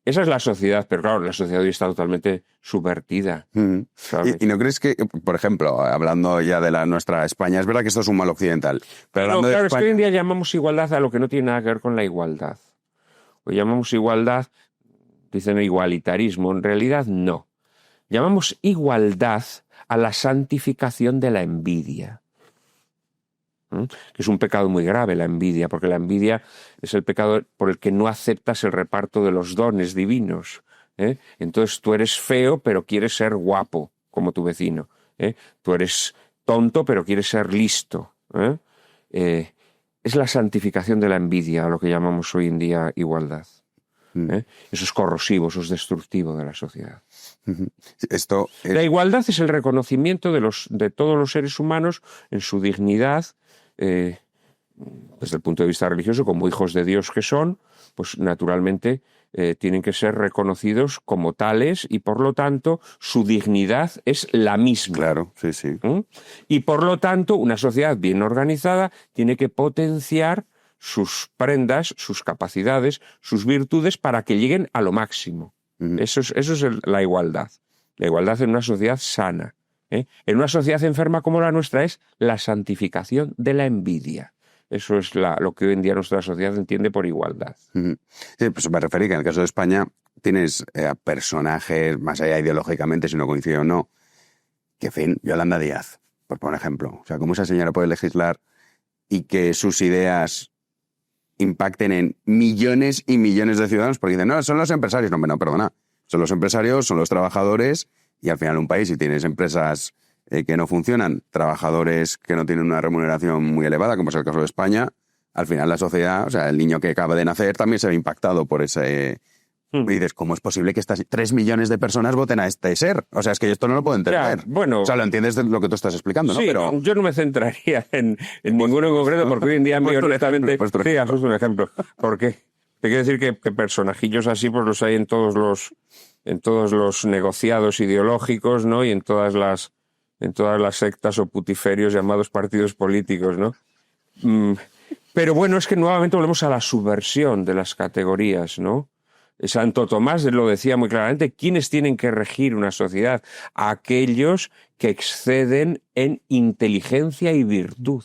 Esa es la sociedad, pero claro, la sociedad hoy está totalmente subvertida. ¿Sabes? ¿Y no crees que, por ejemplo, hablando ya de nuestra España, es verdad que esto es un mal occidental, pero hablando claro, de es España... que hoy en día llamamos igualdad a lo que no tiene nada que ver con la igualdad. O llamamos igualdad, dicen igualitarismo, en realidad no. Llamamos igualdad a la santificación de la envidia. Que es un pecado muy grave la envidia, porque la envidia es el pecado por el que no aceptas el reparto de los dones divinos. Entonces tú eres feo, pero quieres ser guapo, como tu vecino. Tú eres tonto, pero quieres ser listo. Es la santificación de la envidia, a lo que llamamos hoy en día igualdad. Eso es corrosivo, eso es destructivo de la sociedad. La igualdad es el reconocimiento de todos los seres humanos en su dignidad, desde el punto de vista religioso, como hijos de Dios que son, pues naturalmente tienen que ser reconocidos como tales y por lo tanto su dignidad es la misma. Claro, sí. Y por lo tanto una sociedad bien organizada tiene que potenciar sus prendas, sus capacidades, sus virtudes para que lleguen a lo máximo. Eso es la igualdad. La igualdad en una sociedad sana. En una sociedad enferma como la nuestra es la santificación de la envidia. Eso es lo que hoy en día nuestra sociedad entiende por igualdad. Sí, pues me referí que en el caso de España tienes personajes, más allá ideológicamente, si no coincide o no, que, en fin, Yolanda Díaz, por poner ejemplo. O sea, cómo esa señora puede legislar y que sus ideas impacten en millones y millones de ciudadanos, porque dicen, no, son los empresarios. No, no, perdona. Son los empresarios, son los trabajadores, y al final un país, si tienes empresas que no funcionan, trabajadores que no tienen una remuneración muy elevada, como es el caso de España, al final la sociedad, o sea, el niño que acaba de nacer también se ve impactado por ese... Y dices, ¿cómo es posible que estas 3 millones de personas voten a este ser? O sea, es que yo esto no lo puedo entender. Ya, bueno, o sea, lo entiendes de lo que tú estás explicando, ¿no? Sí, Pero yo no me centraría en ninguno en concreto, porque hoy en día, honestamente... Sí, has puesto un ejemplo. ¿Por qué? Te quiero decir que personajillos así pues los hay en todos los negociados ideológicos, ¿no? Y en todas las sectas o putiferios llamados partidos políticos, ¿no? Pero bueno, es que nuevamente volvemos a la subversión de las categorías, ¿no? Santo Tomás lo decía muy claramente, ¿quiénes tienen que regir una sociedad? Aquellos que exceden en inteligencia y virtud.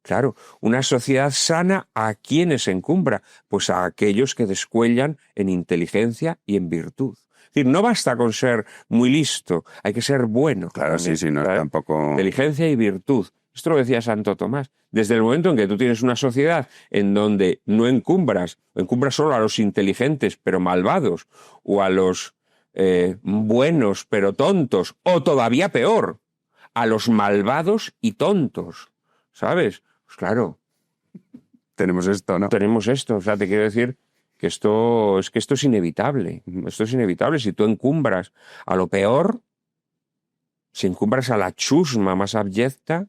Claro, una sociedad sana, ¿a quiénes encumbra? Pues a aquellos que descuellan en inteligencia y en virtud. Es decir, no basta con ser muy listo, hay que ser bueno. Claro, también, sí, no es ¿sabes? tampoco... Inteligencia y virtud. Esto lo decía Santo Tomás. Desde el momento en que tú tienes una sociedad en donde no encumbras solo a los inteligentes pero malvados, o a los buenos pero tontos, o todavía peor, a los malvados y tontos, ¿sabes? Pues claro. Tenemos esto, ¿no? Tenemos esto. O sea, te quiero decir que esto es inevitable. Esto es inevitable. Si tú encumbras a lo peor, si encumbras a la chusma más abyecta,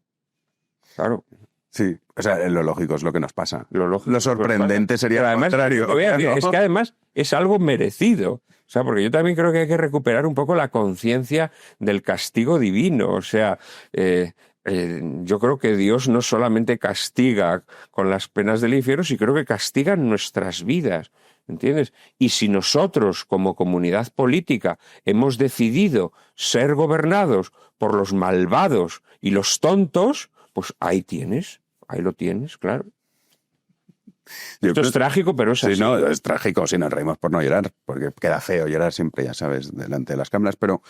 claro. Sí, o sea, lo lógico es lo que nos pasa. Lo sorprendente sería lo contrario. Es que además es algo merecido. O sea, porque yo también creo que hay que recuperar un poco la conciencia del castigo divino. O sea, yo creo que Dios no solamente castiga con las penas del infierno, sino creo que castiga nuestras vidas. ¿Entiendes? Y si nosotros, como comunidad política, hemos decidido ser gobernados por los malvados y los tontos, pues ahí lo tienes, claro. Esto es trágico, pero es así. Sí, no, es trágico, si nos reímos por no llorar, porque queda feo llorar siempre, ya sabes, delante de las cámaras, pero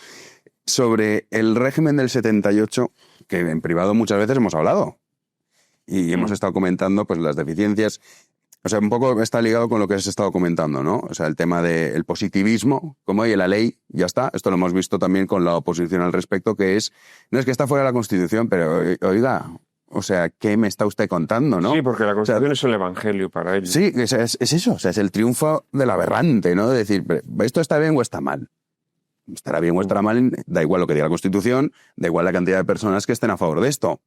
sobre el régimen del 78, que en privado muchas veces hemos hablado, y hemos estado comentando pues las deficiencias. O sea, un poco está ligado con lo que has estado comentando, ¿no? O sea, el tema del positivismo, como hay en la ley, ya está. Esto lo hemos visto también con la oposición al respecto, que no es que está fuera de la Constitución, pero oiga, o sea, ¿qué me está usted contando, no? Sí, porque la Constitución es el evangelio para ellos. Sí, es eso, o sea, es el triunfo del aberrante, ¿no? De decir, ¿esto está bien o está mal? Estará bien o estará mal, da igual lo que diga la Constitución, da igual la cantidad de personas que estén a favor de esto.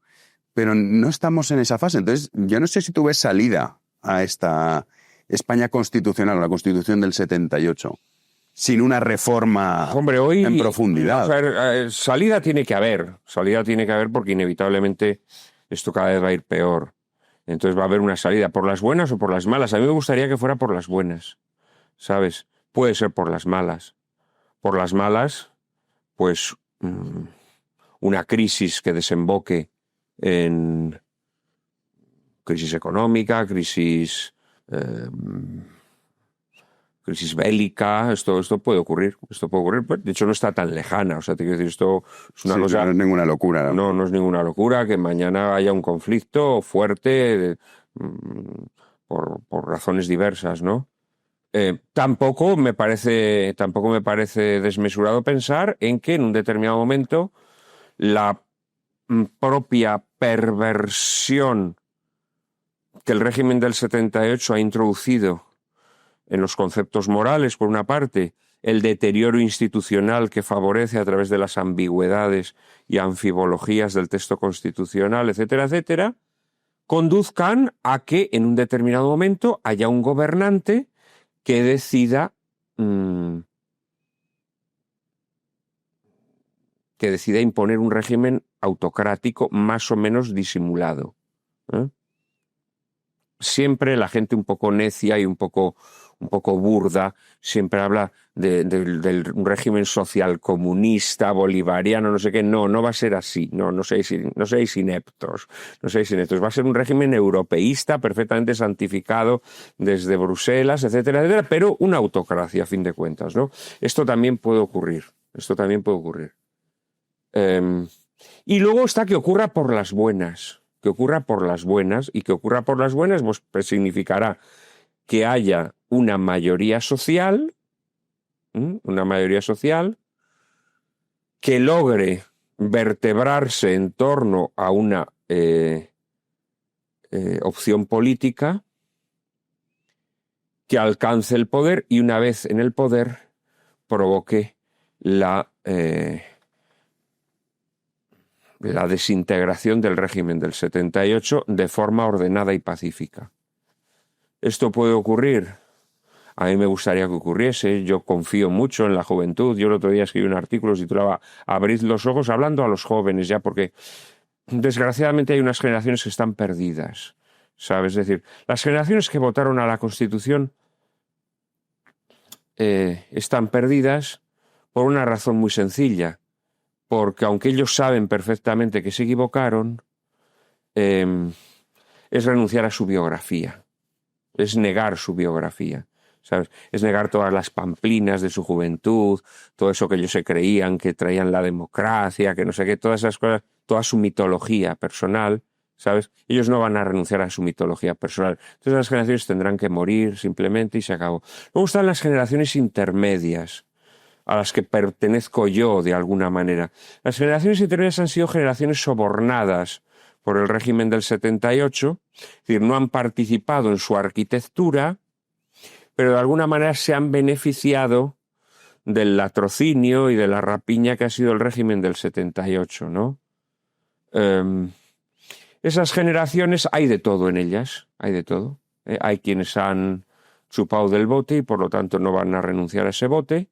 Pero no estamos en esa fase. Entonces, yo no sé si tú ves salida a esta España constitucional, a la Constitución del 78, sin una reforma en profundidad. A ver, salida tiene que haber porque inevitablemente esto cada vez va a ir peor. Entonces va a haber una salida, por las buenas o por las malas. A mí me gustaría que fuera por las buenas, ¿sabes? Puede ser por las malas. Por las malas, pues una crisis que desemboque en crisis económica, crisis bélica, esto puede ocurrir. De hecho, no está tan lejana. O sea, te quiero decir, esto es una cosa... No es ninguna locura. No es ninguna locura que mañana haya un conflicto fuerte por razones diversas, ¿no? Tampoco me parece desmesurado pensar en que en un determinado momento la propia perversión que el régimen del 78 ha introducido en los conceptos morales, por una parte, el deterioro institucional que favorece a través de las ambigüedades y anfibologías del texto constitucional, etcétera, etcétera, conduzcan a que en un determinado momento haya un gobernante que decida imponer un régimen autocrático más o menos disimulado. Siempre la gente un poco necia y un poco un poco burda, siempre habla del régimen social comunista, bolivariano, no sé qué. No va a ser así. No seáis ineptos. No seáis ineptos. Va a ser un régimen europeísta, perfectamente santificado desde Bruselas, etcétera, etcétera, pero una autocracia, a fin de cuentas, ¿no? Esto también puede ocurrir. Y luego está que ocurra por las buenas. Que ocurra por las buenas. Y que ocurra por las buenas pues significará que haya una mayoría social que logre vertebrarse en torno a una opción política, que alcance el poder y una vez en el poder provoque la desintegración del régimen del 78 de forma ordenada y pacífica. ¿Esto puede ocurrir? A mí me gustaría que ocurriese. Yo confío mucho en la juventud. Yo el otro día escribí un artículo que se titulaba Abrid los ojos, hablando a los jóvenes ya, porque desgraciadamente hay unas generaciones que están perdidas, ¿sabes? Es decir, las generaciones que votaron a la Constitución están perdidas por una razón muy sencilla, porque aunque ellos saben perfectamente que se equivocaron, es renunciar a su biografía, es negar su biografía, ¿sabes? Es negar todas las pamplinas de su juventud, todo eso que ellos se creían, que traían la democracia, que no sé qué, todas esas cosas, toda su mitología personal, ¿sabes? Ellos no van a renunciar a su mitología personal. Entonces las generaciones tendrán que morir simplemente y se acabó. Luego están las generaciones intermedias, a las que pertenezco yo de alguna manera. Las generaciones intermedias han sido generaciones sobornadas por el régimen del 78, es decir, no han participado en su arquitectura, pero de alguna manera se han beneficiado del latrocinio y de la rapiña que ha sido el régimen del 78, ¿no? Esas generaciones, hay de todo en ellas, hay de todo. Hay quienes han chupado del bote y por lo tanto no van a renunciar a ese bote,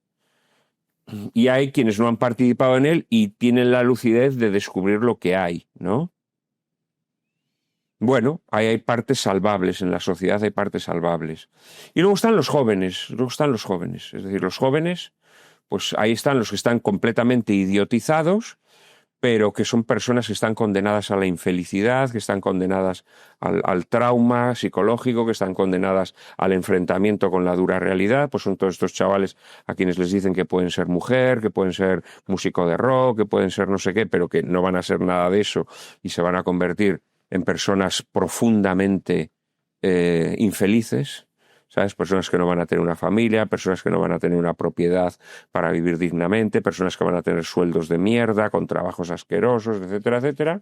y hay quienes no han participado en él y tienen la lucidez de descubrir lo que hay, ¿no? Bueno, ahí hay partes salvables, en la sociedad hay partes salvables. Y luego están los jóvenes, es decir, los jóvenes, pues ahí están los que están completamente idiotizados, pero que son personas que están condenadas a la infelicidad, que están condenadas al trauma psicológico, que están condenadas al enfrentamiento con la dura realidad. Pues son todos estos chavales a quienes les dicen que pueden ser mujer, que pueden ser músico de rock, que pueden ser no sé qué, pero que no van a ser nada de eso y se van a convertir en personas profundamente infelices, ¿sabes? Personas que no van a tener una familia, personas que no van a tener una propiedad para vivir dignamente, personas que van a tener sueldos de mierda, con trabajos asquerosos, etcétera, etcétera.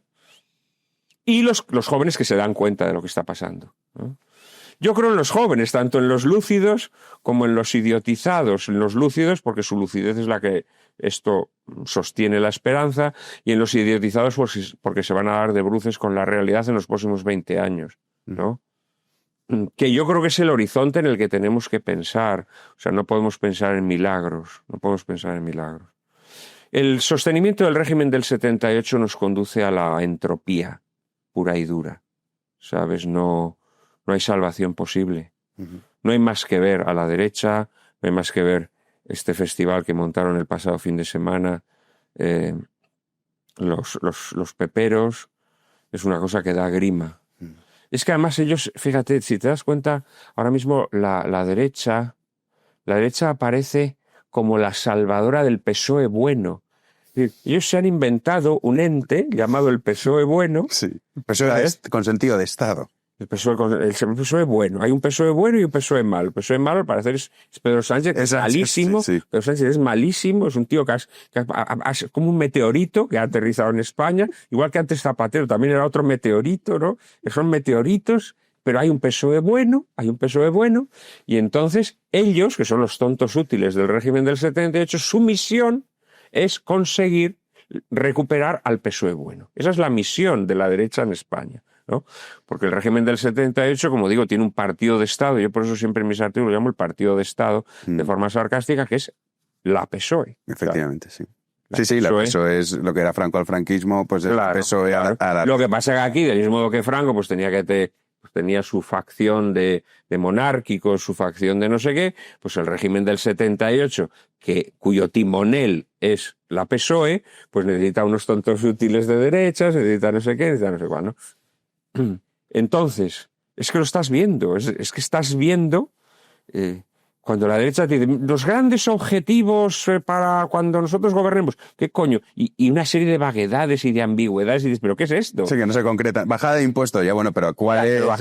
Y los jóvenes que se dan cuenta de lo que está pasando, ¿no? Yo creo en los jóvenes, tanto en los lúcidos como en los idiotizados. En los lúcidos, porque su lucidez es la que esto sostiene la esperanza, y en los idiotizados porque se van a dar de bruces con la realidad en los próximos 20 años, ¿no? Que yo creo que es el horizonte en el que tenemos que pensar. O sea, no podemos pensar en milagros, El sostenimiento del régimen del 78 nos conduce a la entropía pura y dura, ¿sabes? No hay salvación posible. No hay más que ver a la derecha, no hay más que ver este festival que montaron el pasado fin de semana, los peperos. Es una cosa que da grima. Es que además ellos, fíjate, si te das cuenta, ahora mismo la derecha aparece como la salvadora del PSOE bueno. Es decir, ellos se han inventado un ente llamado el PSOE bueno. Sí, PSOE con sentido de Estado. El PSOE bueno. Hay un PSOE bueno y un PSOE malo. El PSOE malo, al parecer, es Pedro Sánchez, que es malísimo. Sí. Pedro Sánchez es malísimo, es un tío que es como un meteorito que ha aterrizado en España, igual que antes Zapatero también era otro meteorito, ¿no? Son meteoritos, pero hay un PSOE bueno, y entonces ellos, que son los tontos útiles del régimen del 78, su misión es conseguir recuperar al PSOE bueno. Esa es la misión de la derecha en España, ¿no? Porque el régimen del 78, como digo, tiene un partido de Estado. Yo por eso siempre en mis artículos lo llamo el partido de Estado, de forma sarcástica, que es la PSOE. Efectivamente, claro. Sí. La PSOE es lo que era Franco al franquismo, pues el PSOE a la... Lo que pasa es que aquí, del mismo modo que Franco, pues tenía que tenía su facción de monárquicos, su facción de no sé qué, pues el régimen del 78, cuyo timonel es la PSOE, pues necesita unos tontos útiles de derechas, necesita no sé qué, necesita no sé cuándo. Entonces, es que lo estás viendo, es que estás viendo cuando la derecha dice los grandes objetivos para cuando nosotros gobernemos, ¿qué coño? Y una serie de vaguedades y de ambigüedades y dices, ¿pero qué es esto? Sí, que no se concreta. Bajada de impuestos, ya bueno, pero ¿cuál es? No,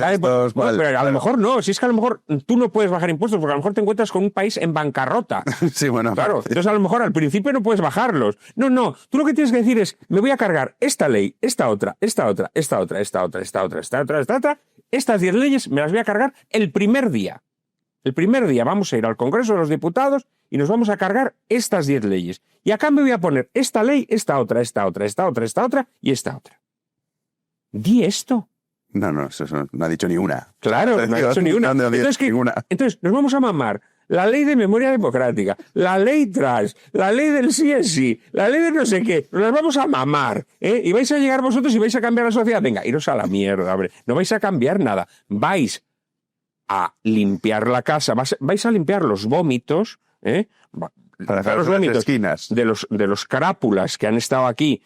pero a lo mejor no, si es que a lo mejor tú no puedes bajar impuestos porque a lo mejor te encuentras con un país en bancarrota. Sí, bueno. Claro, entonces a lo mejor al principio no puedes bajarlos. No, tú lo que tienes que decir es, me voy a cargar esta ley, esta otra, estas 10 leyes me las voy a cargar el primer día. El primer día vamos a ir al Congreso de los Diputados y nos vamos a cargar estas 10 leyes. Y a cambio voy a poner esta ley, esta otra y esta otra. Di esto. No, eso no ha dicho ni una. Claro, no ha dicho ni una. Entonces, nos vamos a mamar la ley de memoria democrática, la ley trans, la ley del sí es sí, la ley de no sé qué. Nos las vamos a mamar, ¿eh? Y vais a llegar vosotros y vais a cambiar la sociedad. Venga, iros a la mierda, hombre. No vais a cambiar nada. Vais a limpiar la casa, vais a limpiar los vómitos, para los vómitos esquinas de los carápulas que han estado aquí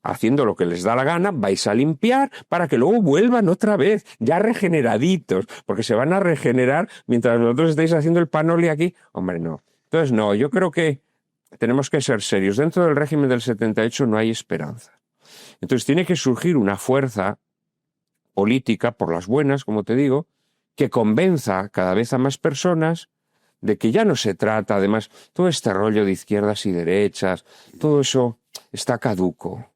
haciendo lo que les da la gana, vais a limpiar para que luego vuelvan otra vez, ya regeneraditos, porque se van a regenerar mientras vosotros estáis haciendo el panoli aquí. Hombre, no. Entonces, no, yo creo que tenemos que ser serios. Dentro del régimen del 78 no hay esperanza. Entonces tiene que surgir una fuerza política, por las buenas, como te digo, que convenza cada vez a más personas de que ya no se trata, además, todo este rollo de izquierdas y derechas, todo eso está caduco.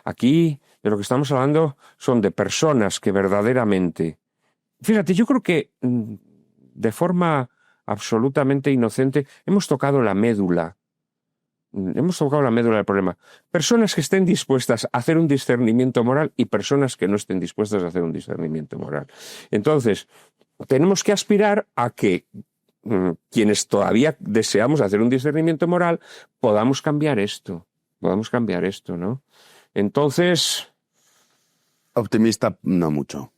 Aquí de lo que estamos hablando son de personas que verdaderamente... Fíjate, yo creo que de forma absolutamente inocente hemos tocado la médula. Hemos tocado la médula del problema. Personas que estén dispuestas a hacer un discernimiento moral y personas que no estén dispuestas a hacer un discernimiento moral. Entonces, tenemos que aspirar a que quienes todavía deseamos hacer un discernimiento moral podamos cambiar esto, ¿no? Entonces... Optimista no mucho.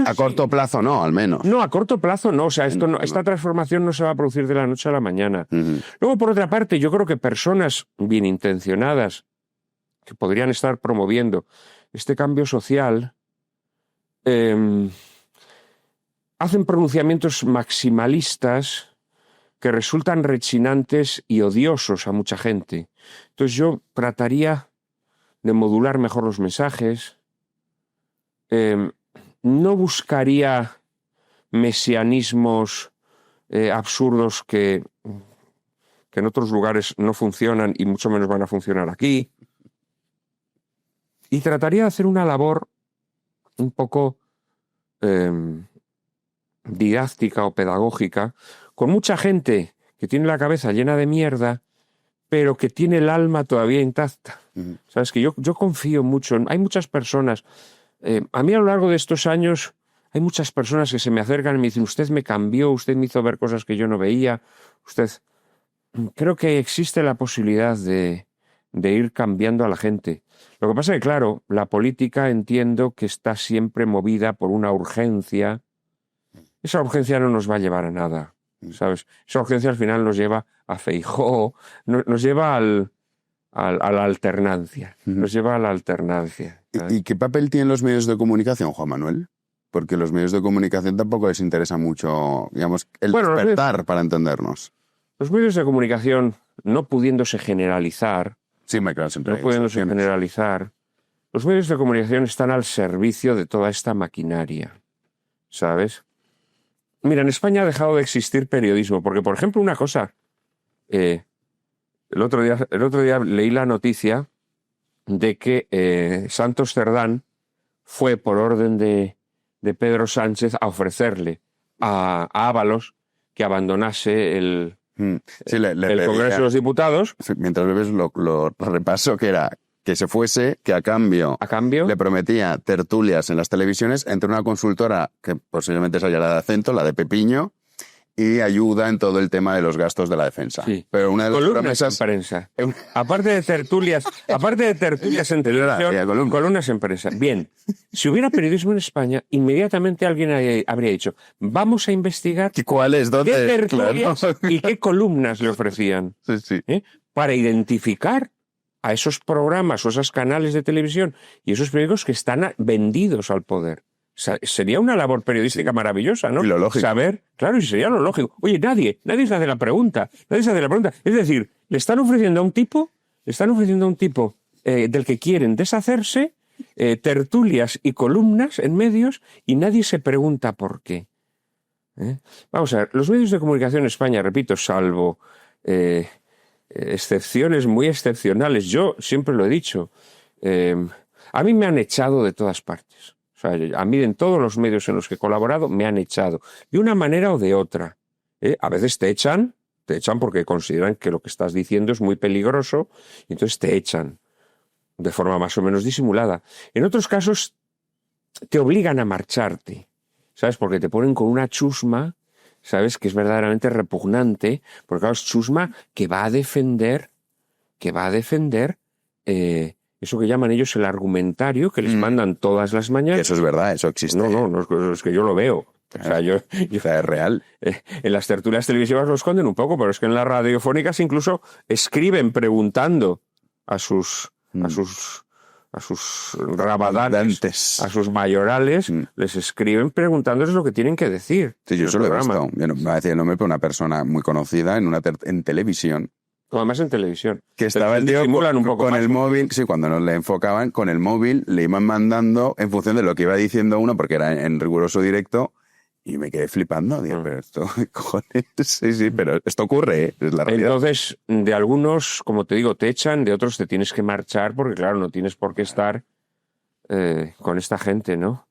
A corto plazo no, al menos. No, a corto plazo no. O sea, esta transformación no se va a producir de la noche a la mañana. Uh-huh. Luego, por otra parte, yo creo que personas bien intencionadas que podrían estar promoviendo este cambio social hacen pronunciamientos maximalistas que resultan rechinantes y odiosos a mucha gente. Entonces yo trataría de modular mejor los mensajes. No buscaría mesianismos absurdos que en otros lugares no funcionan y mucho menos van a funcionar aquí. Y trataría de hacer una labor un poco didáctica o pedagógica con mucha gente que tiene la cabeza llena de mierda, pero que tiene el alma todavía intacta. Uh-huh. Sabes que yo confío mucho. Hay muchas personas... a mí a lo largo de estos años hay muchas personas que se me acercan y me dicen, usted me cambió, usted me hizo ver cosas que yo no veía, usted... Creo que existe la posibilidad de ir cambiando a la gente. Lo que pasa es que, claro, la política entiendo que está siempre movida por una urgencia. Esa urgencia no nos va a llevar a nada, ¿sabes? Esa urgencia al final nos lleva a Feijóo, nos lleva a la alternancia. Nos lleva a la alternancia. ¿Y qué papel tienen los medios de comunicación, Juan Manuel? Porque los medios de comunicación tampoco les interesa mucho, digamos, despertar para entendernos. Los medios de comunicación, no pudiéndose generalizar, sí, me claro, siempre generalizar, los medios de comunicación están al servicio de toda esta maquinaria, ¿sabes? Mira, en España ha dejado de existir periodismo, porque, por ejemplo, una cosa, el otro día leí la noticia de que Santos Cerdán fue por orden de Pedro Sánchez a ofrecerle a Ábalos que abandonase el Congreso de los Diputados. Mientras bebes lo repaso, que era que se fuese, que a cambio le prometía tertulias en las televisiones entre una consultora que posiblemente sea ya la de Acento, la de Pepiño, y ayuda en todo el tema de los gastos de la defensa. Sí. Pero una de las Columnas promesas... en prensa. Aparte de tertulias en televisión, columnas en prensa. Bien, si hubiera periodismo en España, inmediatamente alguien habría dicho, vamos a investigar ¿Cuáles? qué ¿Dónde? tertulias Claro. y qué columnas le ofrecían, Sí, sí. para identificar a esos programas o esos canales de televisión y esos periódicos que están vendidos al poder. Sería una labor periodística maravillosa, ¿no? Y lo lógico. Saber, claro, y sería lo lógico. Oye, nadie se hace la pregunta, Es decir, le están ofreciendo a un tipo del que quieren deshacerse, tertulias y columnas en medios, y nadie se pregunta por qué. Vamos a ver, los medios de comunicación en España, repito, salvo excepciones muy excepcionales, yo siempre lo he dicho, a mí me han echado de todas partes. O sea, a mí en todos los medios en los que he colaborado me han echado, de una manera o de otra. A veces te echan porque consideran que lo que estás diciendo es muy peligroso, y entonces te echan de forma más o menos disimulada. En otros casos te obligan a marcharte, ¿sabes? Porque te ponen con una chusma, ¿sabes? Que es verdaderamente repugnante, porque claro, es chusma que va a defender eso que llaman ellos el argumentario que les mandan todas las mañanas. Eso es verdad, eso existe. No, es que yo lo veo. O sea, O sea, es real. En las tertulias televisivas lo esconden un poco, pero es que en las radiofónicas incluso escriben preguntando a sus rabadanes, a sus mayorales, les escriben preguntándoles lo que tienen que decir. Sí, yo eso lo he visto. Yo no, me va a decir el nombre, pero una persona muy conocida en televisión. Además en televisión. Que estaba el tío con el móvil, sí, cuando nos le enfocaban, con el móvil le iban mandando en función de lo que iba diciendo uno, porque era en riguroso directo, y me quedé flipando. Digo, pero esto, cojones, sí, pero esto ocurre, es la realidad. Entonces, de algunos, como te digo, te echan, de otros te tienes que marchar, porque claro, no tienes por qué estar con esta gente, ¿no?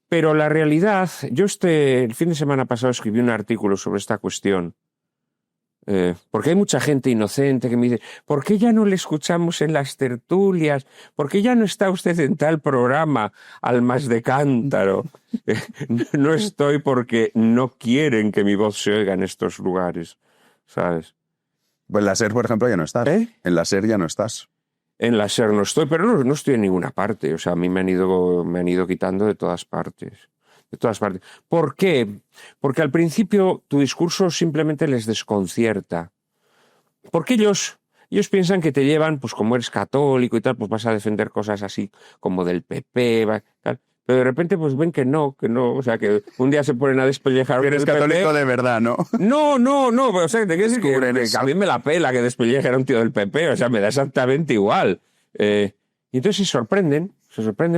Pero la realidad, yo el fin de semana pasado escribí un artículo sobre esta cuestión, porque hay mucha gente inocente que me dice, ¿por qué ya no le escuchamos en las tertulias? ¿Por qué ya no está usted en tal programa, Almas de Cántaro? No estoy porque no quieren que mi voz se oiga en estos lugares, ¿sabes? Pues en la SER, por ejemplo, ya no estás. En la SER ya no estás. En la SER no estoy, pero no estoy en ninguna parte. O sea, a mí me han ido quitando de todas partes. De todas partes. ¿Por qué? Porque al principio tu discurso simplemente les desconcierta. Porque ellos piensan que te llevan, pues como eres católico y tal, pues vas a defender cosas así como del PP, tal. Pero de repente pues ven que no, o sea, que un día se ponen a despellejar. Eres católico de verdad, ¿no? No, o sea, te quiero decir que a mí me la pela que despelleje a un tío del PP, o sea, me da exactamente igual. Y entonces se sorprenden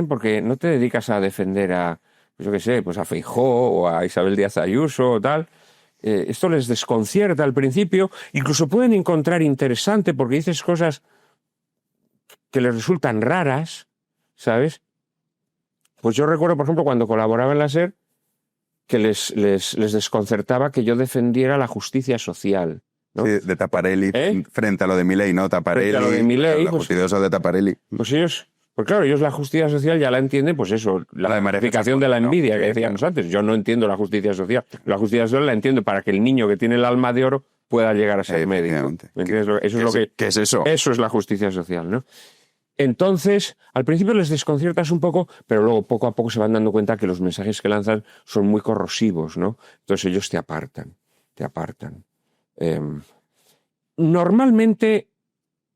porque no te dedicas a defender a, pues yo qué sé, pues a Feijóo o a Isabel Díaz Ayuso o tal. Esto les desconcierta al principio, incluso pueden encontrar interesante porque dices cosas que les resultan raras, ¿sabes? Pues yo recuerdo, por ejemplo, cuando colaboraba en la SER, que les desconcertaba que yo defendiera la justicia social, ¿no? Sí, de Taparelli, frente a lo de Milei, ¿no? Taparelli, frente a lo de Milei, los justiciosos de Taparelli. Pues ellos la justicia social ya la entienden, pues eso, la modificación de la envidia que decíamos antes. Yo no entiendo la justicia social. La justicia social la entiendo para que el niño que tiene el alma de oro pueda llegar a ser médico. ¿Qué es eso? Eso es la justicia social, ¿no? Entonces, al principio les desconciertas un poco, pero luego poco a poco se van dando cuenta que los mensajes que lanzan son muy corrosivos, ¿no? Entonces ellos te apartan. Normalmente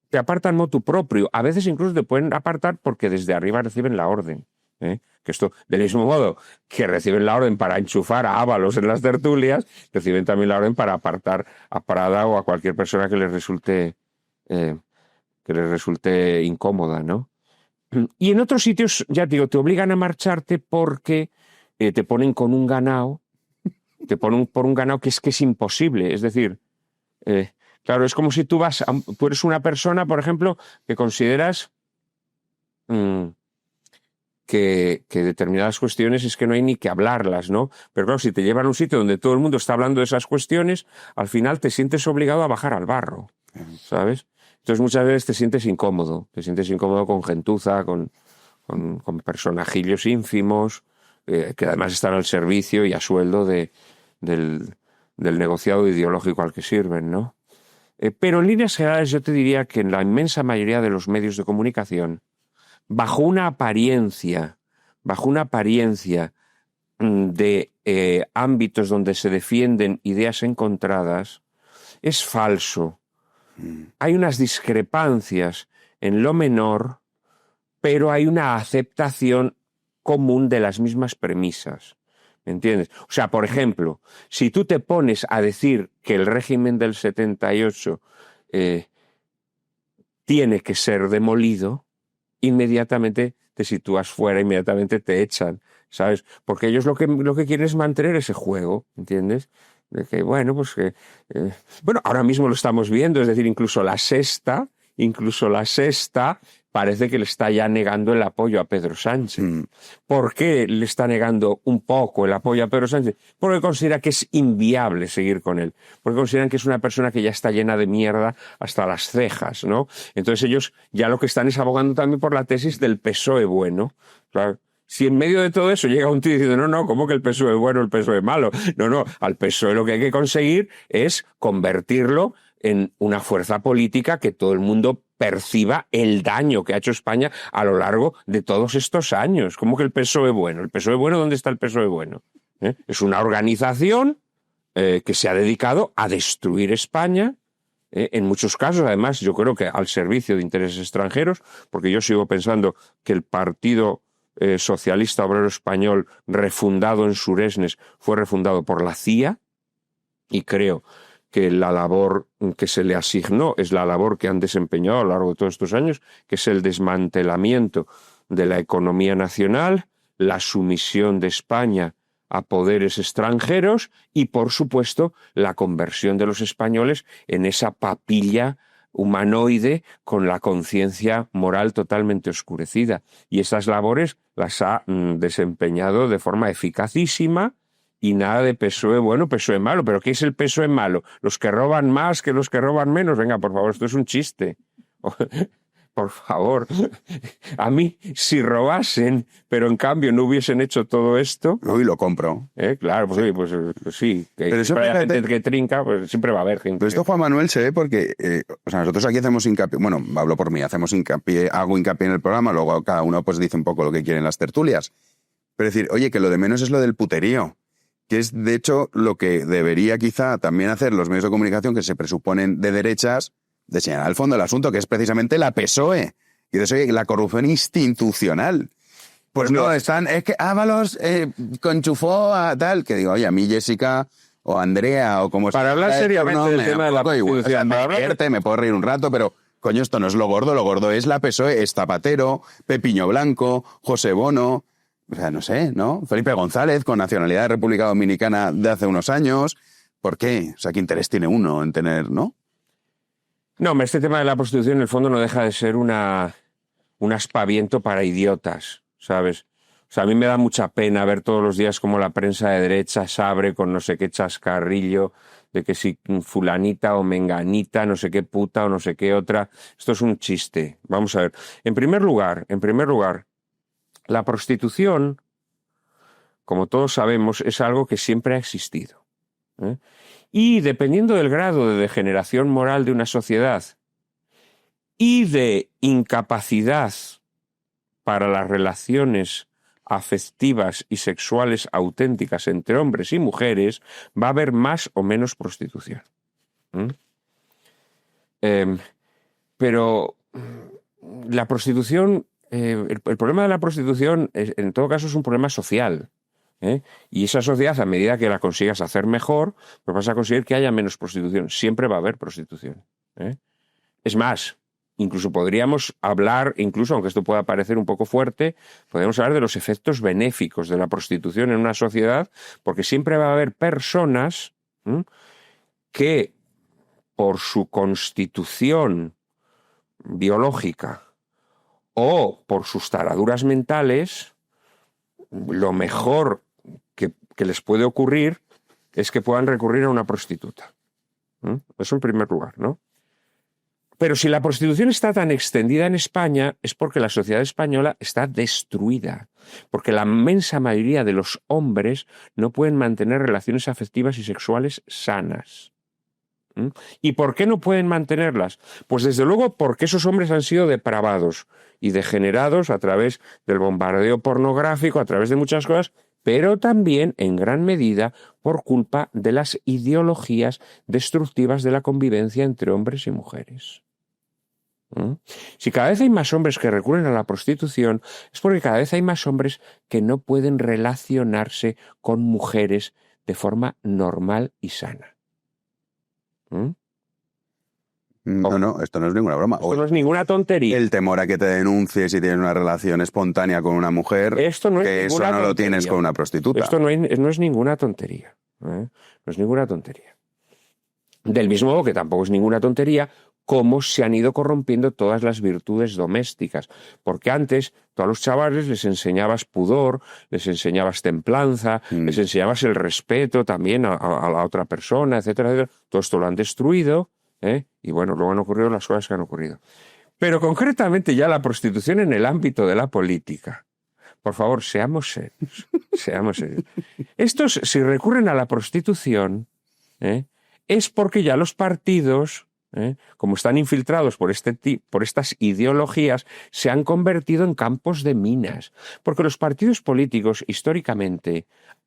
te apartan motu propio. A veces incluso te pueden apartar porque desde arriba reciben la orden. Que esto, del mismo modo que reciben la orden para enchufar a Ábalos en las tertulias, reciben también la orden para apartar a Prada o a cualquier persona que les resulte incómoda, ¿no? Y en otros sitios, ya te digo, te obligan a marcharte porque te ponen con un ganado, por un ganado que es imposible. Es decir, claro, es como si tú eres una persona, por ejemplo, que consideras que determinadas cuestiones es que no hay ni que hablarlas, ¿no? Pero claro, si te llevan a un sitio donde todo el mundo está hablando de esas cuestiones, al final te sientes obligado a bajar al barro, ¿sabes? Entonces muchas veces te sientes incómodo con gentuza, con personajillos ínfimos, que además están al servicio y a sueldo del del negociado ideológico al que sirven, ¿no? Pero en líneas generales yo te diría que en la inmensa mayoría de los medios de comunicación, bajo una apariencia de ámbitos donde se defienden ideas encontradas, es falso. Hay unas discrepancias en lo menor, pero hay una aceptación común de las mismas premisas. ¿Me entiendes? O sea, por ejemplo, si tú te pones a decir que el régimen del 78 tiene que ser demolido, inmediatamente te sitúas fuera, inmediatamente te echan, ¿sabes? Porque ellos lo que quieren es mantener ese juego, ¿entiendes? De que, bueno, pues que... bueno, ahora mismo lo estamos viendo, es decir, incluso la Sexta parece que le está ya negando el apoyo a Pedro Sánchez. ¿Por qué le está negando un poco el apoyo a Pedro Sánchez? Porque considera que es inviable seguir con él. Porque consideran que es una persona que ya está llena de mierda hasta las cejas, ¿no? Entonces ellos ya lo que están es abogando también por la tesis del PSOE bueno. Claro. Si en medio de todo eso llega un tío diciendo, no, ¿cómo que el PSOE es bueno, el PSOE es malo? No, al PSOE lo que hay que conseguir es convertirlo en una fuerza política que todo el mundo perciba el daño que ha hecho España a lo largo de todos estos años. ¿Cómo que el PSOE bueno? ¿El PSOE bueno? ¿Dónde está el PSOE bueno? Es una organización que se ha dedicado a destruir España, en muchos casos, además, yo creo que al servicio de intereses extranjeros, porque yo sigo pensando que el Partido Socialista Obrero Español, refundado en Suresnes, fue refundado por la CIA, y creo que la labor que se le asignó es la labor que han desempeñado a lo largo de todos estos años, que es el desmantelamiento de la economía nacional, la sumisión de España a poderes extranjeros y, por supuesto, la conversión de los españoles en esa papilla humanoide con la conciencia moral totalmente oscurecida. Y esas labores las ha desempeñado de forma eficacísima. Y nada de PSOE bueno, PSOE malo. ¿Pero qué es el PSOE malo? ¿Los que roban más que los que roban menos? Venga, por favor, esto es un chiste. Por favor. A mí, si robasen, pero en cambio no hubiesen hecho todo esto... Uy, lo compro. Claro, pues sí. Pero eso, siempre hay gente que trinca, pues siempre va a haber gente. Pero esto, Juan Manuel, se ve porque... o sea, nosotros aquí hacemos hincapié... Bueno, hablo por mí, hago hincapié en el programa, luego cada uno pues dice un poco lo que quiere en las tertulias. Pero decir, oye, que lo de menos es lo del puterío, que es, de hecho, lo que debería quizá también hacer los medios de comunicación que se presuponen de derechas, de señalar al fondo del asunto, que es precisamente la PSOE. Y de eso, oye, la corrupción institucional. Pues no, están... Es que Ábalos conchufó a tal, que digo, oye, a mí Jessica o Andrea o como... Para hablar seriamente del tema de la constitución, me puedo reír un rato, pero... Coño, esto no es lo gordo es la PSOE, es Zapatero, Pepiño Blanco, José Bono... O sea, no sé, ¿no? Felipe González, con nacionalidad de República Dominicana de hace unos años. ¿Por qué? O sea, ¿qué interés tiene uno en tener, no? No, este tema de la prostitución en el fondo no deja de ser un aspaviento para idiotas, ¿sabes? O sea, a mí me da mucha pena ver todos los días cómo la prensa de derecha se abre con no sé qué chascarrillo de que si fulanita o menganita, no sé qué puta o no sé qué otra. Esto es un chiste. Vamos a ver. En primer lugar, la prostitución, como todos sabemos, es algo que siempre ha existido. Y dependiendo del grado de degeneración moral de una sociedad y de incapacidad para las relaciones afectivas y sexuales auténticas entre hombres y mujeres, va a haber más o menos prostitución. Pero la prostitución... el problema de la prostitución, en todo caso, es un problema social. Y esa sociedad, a medida que la consigas hacer mejor, pues vas a conseguir que haya menos prostitución. Siempre va a haber prostitución. Es más, incluso podríamos hablar, aunque esto pueda parecer un poco fuerte, podríamos hablar de los efectos benéficos de la prostitución en una sociedad, porque siempre va a haber personas que, por su constitución biológica, o por sus taraduras mentales, lo mejor que les puede ocurrir es que puedan recurrir a una prostituta. Eso en primer lugar, ¿no? Pero si la prostitución está tan extendida en España es porque la sociedad española está destruida, porque la inmensa mayoría de los hombres no pueden mantener relaciones afectivas y sexuales sanas. ¿Mm? ¿Y por qué no pueden mantenerlas? Pues desde luego porque esos hombres han sido depravados y degenerados a través del bombardeo pornográfico, a través de muchas cosas, pero también en gran medida por culpa de las ideologías destructivas de la convivencia entre hombres y mujeres. ¿Mm? Si cada vez hay más hombres que recurren a la prostitución, es porque cada vez hay más hombres que no pueden relacionarse con mujeres de forma normal y sana. ¿Mm? No, esto no es ninguna broma. Esto no es ninguna tontería. El temor a que te denuncies si tienes una relación espontánea con una mujer, Esto no es que eso ninguna no lo tontería. tienes con una prostituta. Esto no es ninguna tontería. No es ninguna tontería. Del mismo modo que tampoco es ninguna tontería cómo se han ido corrompiendo todas las virtudes domésticas. Porque antes tú a los chavales les enseñabas pudor, les enseñabas templanza, les enseñabas el respeto también a la otra persona, etcétera, etcétera. Todo esto lo han destruido, y bueno, luego han ocurrido las cosas que han ocurrido. Pero concretamente ya la prostitución en el ámbito de la política. Por favor, seamos serios. Seamos serios. Estos, si recurren a la prostitución, es porque ya los partidos, como están infiltrados por estas ideologías, se han convertido en campos de minas. Porque los partidos políticos, históricamente,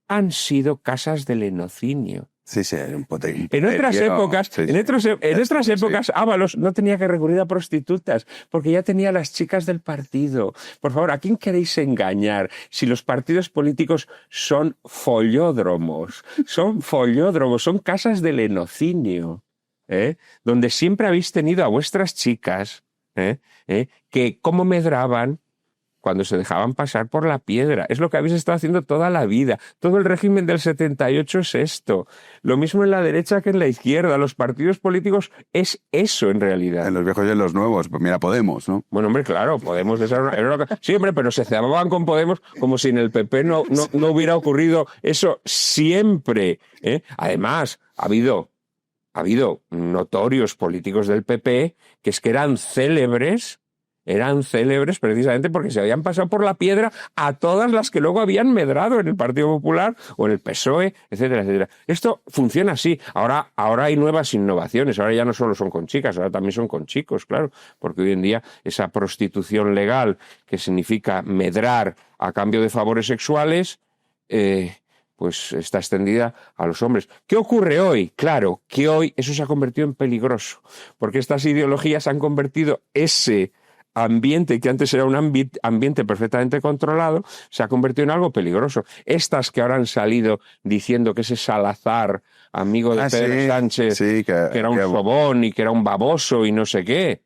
han sido casas de lenocinio. Sí, un pote. En otras épocas, sí. en otras épocas, Ábalos no tenía que recurrir a prostitutas, porque ya tenía las chicas del partido. Por favor, ¿a quién queréis engañar? Si los partidos políticos son follódromos, son casas de lenocinio, donde siempre habéis tenido a vuestras chicas, que cómo medraban cuando se dejaban pasar por la piedra. Es lo que habéis estado haciendo toda la vida. Todo el régimen del 78 es esto. Lo mismo en la derecha que en la izquierda. Los partidos políticos es eso en realidad. En los viejos y en los nuevos. Pues mira, Podemos, ¿no? Bueno, hombre, claro, Podemos sí, hombre, pero se cebaban con Podemos como si en el PP no hubiera ocurrido eso siempre. Además, ha habido notorios políticos del PP que es que eran célebres precisamente porque se habían pasado por la piedra a todas las que luego habían medrado en el Partido Popular o en el PSOE, etcétera, etcétera. Esto funciona así. Ahora hay nuevas innovaciones. Ahora ya no solo son con chicas, ahora también son con chicos, claro. Porque hoy en día esa prostitución legal, que significa medrar a cambio de favores sexuales, pues está extendida a los hombres. ¿Qué ocurre hoy? Claro, que hoy eso se ha convertido en peligroso. Porque estas ideologías han convertido ese ambiente que antes era un ambiente perfectamente controlado, se ha convertido en algo peligroso. Estas que ahora han salido diciendo que ese Salazar, amigo de Pedro Sánchez, que era un sobón y que era un baboso y no sé qué,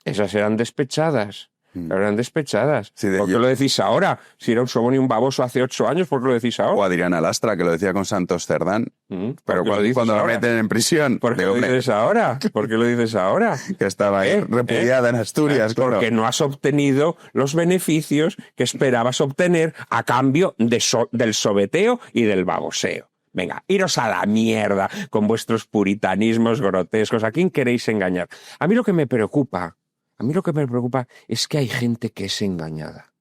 esas eran despechadas. Eran despechadas. ¿Por qué lo decís ahora? Si era un sobón y un baboso hace 8 años, ¿por qué lo decís ahora? O Adriana Lastra, que lo decía con Santos Cerdán. Pero cuando la meten en prisión. ¿Por qué lo dices ahora? ¿Por qué lo dices ahora? Que estaba ahí repudiada en Asturias. Porque no has obtenido los beneficios que esperabas obtener a cambio del sobeteo y del baboseo. Venga, iros a la mierda con vuestros puritanismos grotescos. ¿A quién queréis engañar? A mí lo que me preocupa es que hay gente que es engañada.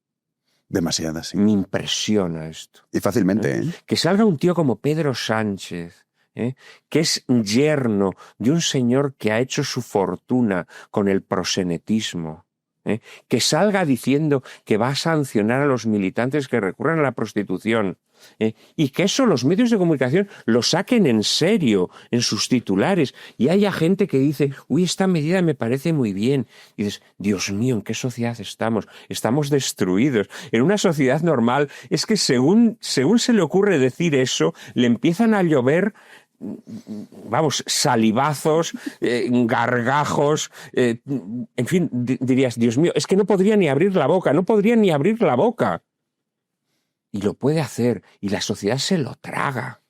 Demasiada, sí. Me impresiona esto. Y fácilmente, Que salga un tío como Pedro Sánchez, que es yerno de un señor que ha hecho su fortuna con el prosenetismo, que salga diciendo que va a sancionar a los militantes que recurran a la prostitución, y que eso los medios de comunicación lo saquen en serio en sus titulares y haya gente que dice, uy, esta medida me parece muy bien. Y dices, Dios mío, ¿en qué sociedad estamos? Estamos destruidos. En una sociedad normal es que según se le ocurre decir eso, le empiezan a llover salivazos, gargajos, en fin, dirías, Dios mío, es que no podría ni abrir la boca. Y lo puede hacer, y la sociedad se lo traga.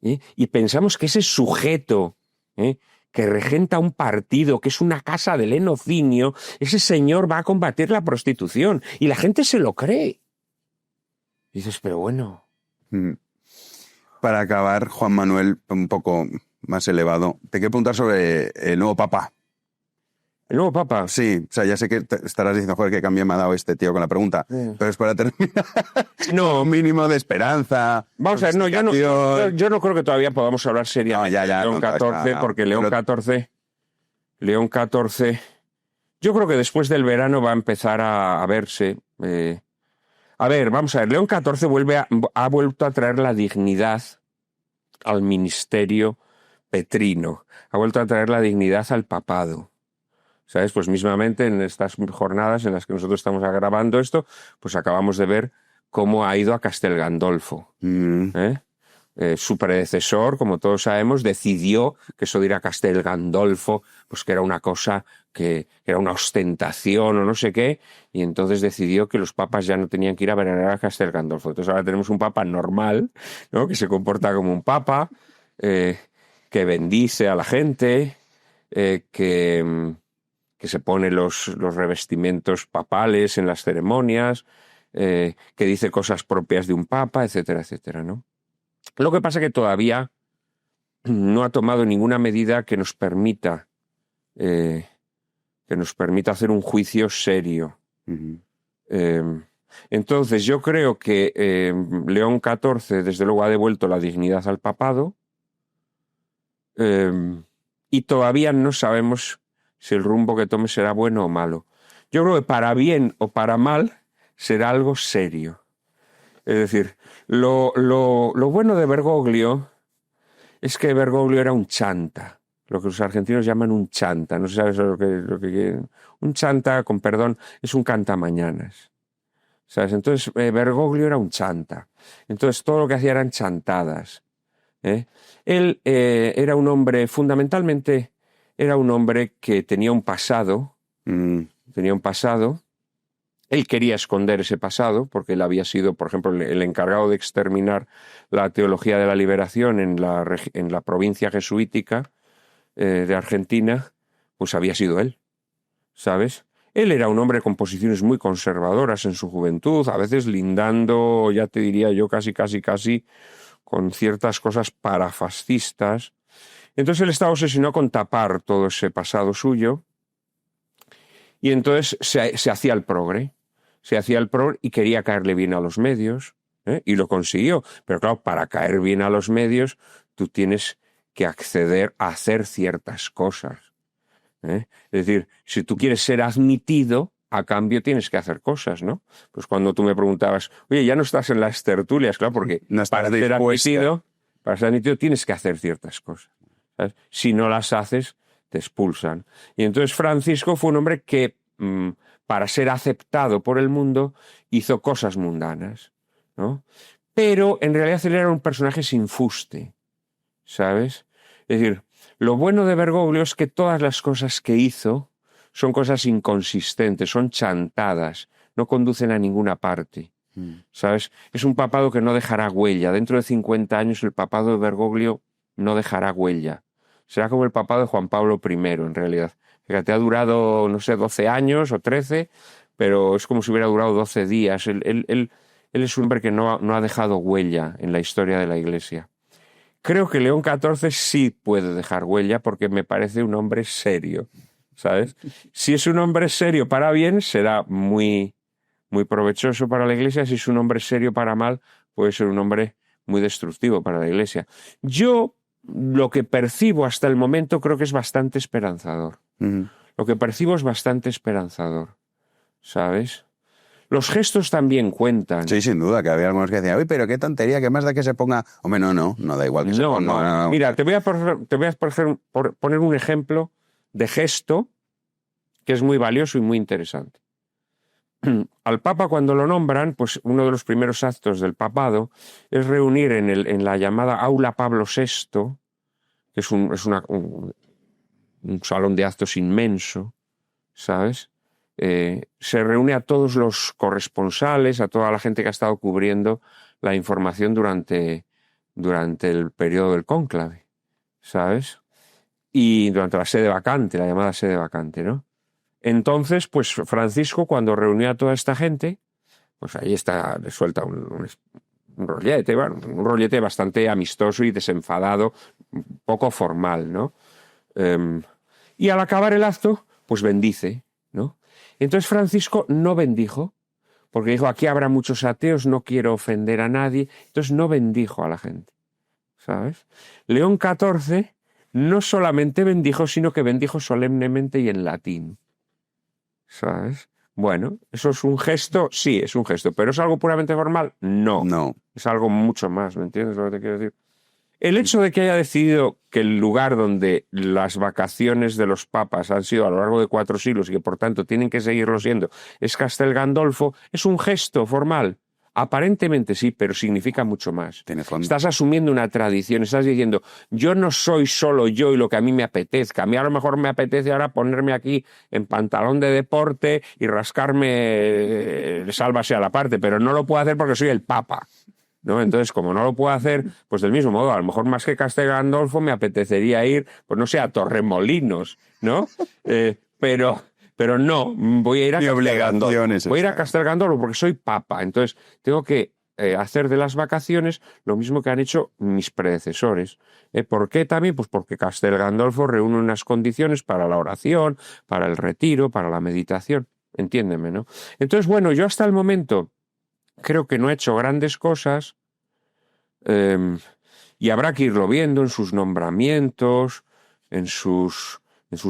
Y pensamos que ese sujeto que regenta un partido, que es una casa de lenocinio, ese señor va a combatir la prostitución, y la gente se lo cree. Y dices, pero bueno. Para acabar, Juan Manuel, un poco más elevado, te quiero preguntar sobre el nuevo Papa. El nuevo Papa. Sí, o sea, ya sé que estarás diciendo, joder, qué cambio me ha dado este tío con la pregunta. Pero es para terminar. No. Un mínimo de esperanza. Vamos a ver, no, yo no creo que todavía podamos hablar seriamente No, ya, de León no, XIV, está, porque León XIV, yo creo que después del verano va a empezar a verse. A ver, vamos a ver, León XIV ha vuelto a traer la dignidad al ministerio petrino, ha vuelto a traer la dignidad al papado. ¿Sabes? Pues mismamente en estas jornadas en las que nosotros estamos grabando esto, pues acabamos de ver cómo ha ido a Castel Gandolfo. Su predecesor, como todos sabemos, decidió que eso de ir a Castel Gandolfo, pues que era una cosa, que era una ostentación o no sé qué, y entonces decidió que los papas ya no tenían que ir a venerar a Castel Gandolfo. Entonces ahora tenemos un papa normal, ¿no? Que se comporta como un papa, que bendice a la gente, que se pone los revestimientos papales en las ceremonias, que dice cosas propias de un papa, etcétera, etcétera, ¿no? Lo que pasa es que todavía no ha tomado ninguna medida que nos permita hacer un juicio serio. Entonces yo creo que León XIV desde luego ha devuelto la dignidad al papado, y todavía no sabemos si el rumbo que tome será bueno o malo. Yo creo que para bien o para mal será algo serio. Es decir, lo bueno de Bergoglio es que Bergoglio era un chanta, lo que los argentinos llaman un chanta. No sé si sabes lo que quieren. Un chanta, con perdón, es un cantamañanas. ¿Sabes? Entonces, Bergoglio era un chanta. Entonces, todo lo que hacía eran chantadas. Él era un hombre, fundamentalmente, era un hombre que tenía un pasado. Tenía un pasado. Él quería esconder ese pasado porque él había sido, por ejemplo, el encargado de exterminar la teología de la liberación en la provincia jesuítica de Argentina, pues había sido él, ¿sabes? Él era un hombre con posiciones muy conservadoras en su juventud, a veces lindando, ya te diría yo, casi, con ciertas cosas parafascistas. Entonces él estaba obsesionado con tapar todo ese pasado suyo y entonces se hacía el progre. Se hacía el progre y quería caerle bien a los medios, y lo consiguió. Pero claro, para caer bien a los medios tú tienes que acceder a hacer ciertas cosas. Es decir, si tú quieres ser admitido, a cambio tienes que hacer cosas, ¿no? Pues cuando tú me preguntabas, oye, ya no estás en las tertulias, claro, porque no para ser admitido tienes que hacer ciertas cosas, ¿sabes? Si no las haces, te expulsan. Y entonces Francisco fue un hombre que, para ser aceptado por el mundo, hizo cosas mundanas, ¿no? Pero en realidad él era un personaje sin fuste, ¿sabes? Es decir, lo bueno de Bergoglio es que todas las cosas que hizo son cosas inconsistentes, son chantadas, no conducen a ninguna parte, ¿sabes? Es un papado que no dejará huella. Dentro de 50 años el papado de Bergoglio no dejará huella. Será como el papado de Juan Pablo I, en realidad. Fíjate, ha durado, no sé, 12 años o 13, pero es como si hubiera durado 12 días. Él es un hombre que no ha dejado huella en la historia de la Iglesia. Creo que León XIV sí puede dejar huella porque me parece un hombre serio, ¿sabes? Si es un hombre serio para bien, será muy, muy provechoso para la Iglesia. Si es un hombre serio para mal, puede ser un hombre muy destructivo para la Iglesia. Yo lo que percibo hasta el momento creo que es bastante esperanzador. Lo que percibo es bastante esperanzador, ¿sabes? Los gestos también cuentan. Sí, sin duda, que había algunos que decían, uy, pero qué tontería, que más da que se ponga... Hombre, no da igual que se ponga. No. Mira, te voy a poner un ejemplo de gesto que es muy valioso y muy interesante. Al Papa, cuando lo nombran, pues uno de los primeros actos del papado es reunir en la llamada Aula Pablo VI, que es un salón de actos inmenso, ¿sabes? Se reúne a todos los corresponsales, a toda la gente que ha estado cubriendo la información durante el periodo del cónclave, ¿sabes? Y durante la sede vacante, la llamada sede vacante, ¿no? Entonces, pues Francisco, cuando reunió a toda esta gente, pues ahí le suelta un rollete, bueno, un rollete bastante amistoso y desenfadado, un poco formal, ¿no? Y al acabar el acto, pues bendice, ¿no? Entonces Francisco no bendijo, porque dijo, aquí habrá muchos ateos, no quiero ofender a nadie, entonces no bendijo a la gente, ¿sabes? León XIV no solamente bendijo, sino que bendijo solemnemente y en latín, ¿sabes? Bueno, ¿eso es un gesto? Sí, es un gesto, ¿pero es algo puramente formal? No. No. Es algo mucho más, ¿me entiendes lo que te quiero decir? El hecho de que haya decidido que el lugar donde las vacaciones de los papas han sido a lo largo de 4 siglos y que por tanto tienen que seguirlo siendo es Castel Gandolfo, es un gesto formal. Aparentemente sí, pero significa mucho más. Tiene fondo. Estás asumiendo una tradición, estás diciendo, yo no soy solo yo y lo que a mí me apetezca. A mí a lo mejor me apetece ahora ponerme aquí en pantalón de deporte y rascarme, sálvase a la parte, pero no lo puedo hacer porque soy el Papa, ¿no? Entonces, como no lo puedo hacer, pues del mismo modo, a lo mejor más que Castel Gandolfo me apetecería ir, pues no sé, a Torremolinos, ¿no? Pero no, voy a ir a Mi Castel obligación Gandolfo. es Voy a ir a esa. Castel Gandolfo porque soy papa. Entonces, tengo que hacer de las vacaciones lo mismo que han hecho mis predecesores. ¿Por qué también? Pues porque Castel Gandolfo reúne unas condiciones para la oración, para el retiro, para la meditación. Entiéndeme, ¿no? Entonces, bueno, yo hasta el momento creo que no he hecho grandes cosas y habrá que irlo viendo en sus nombramientos, en sus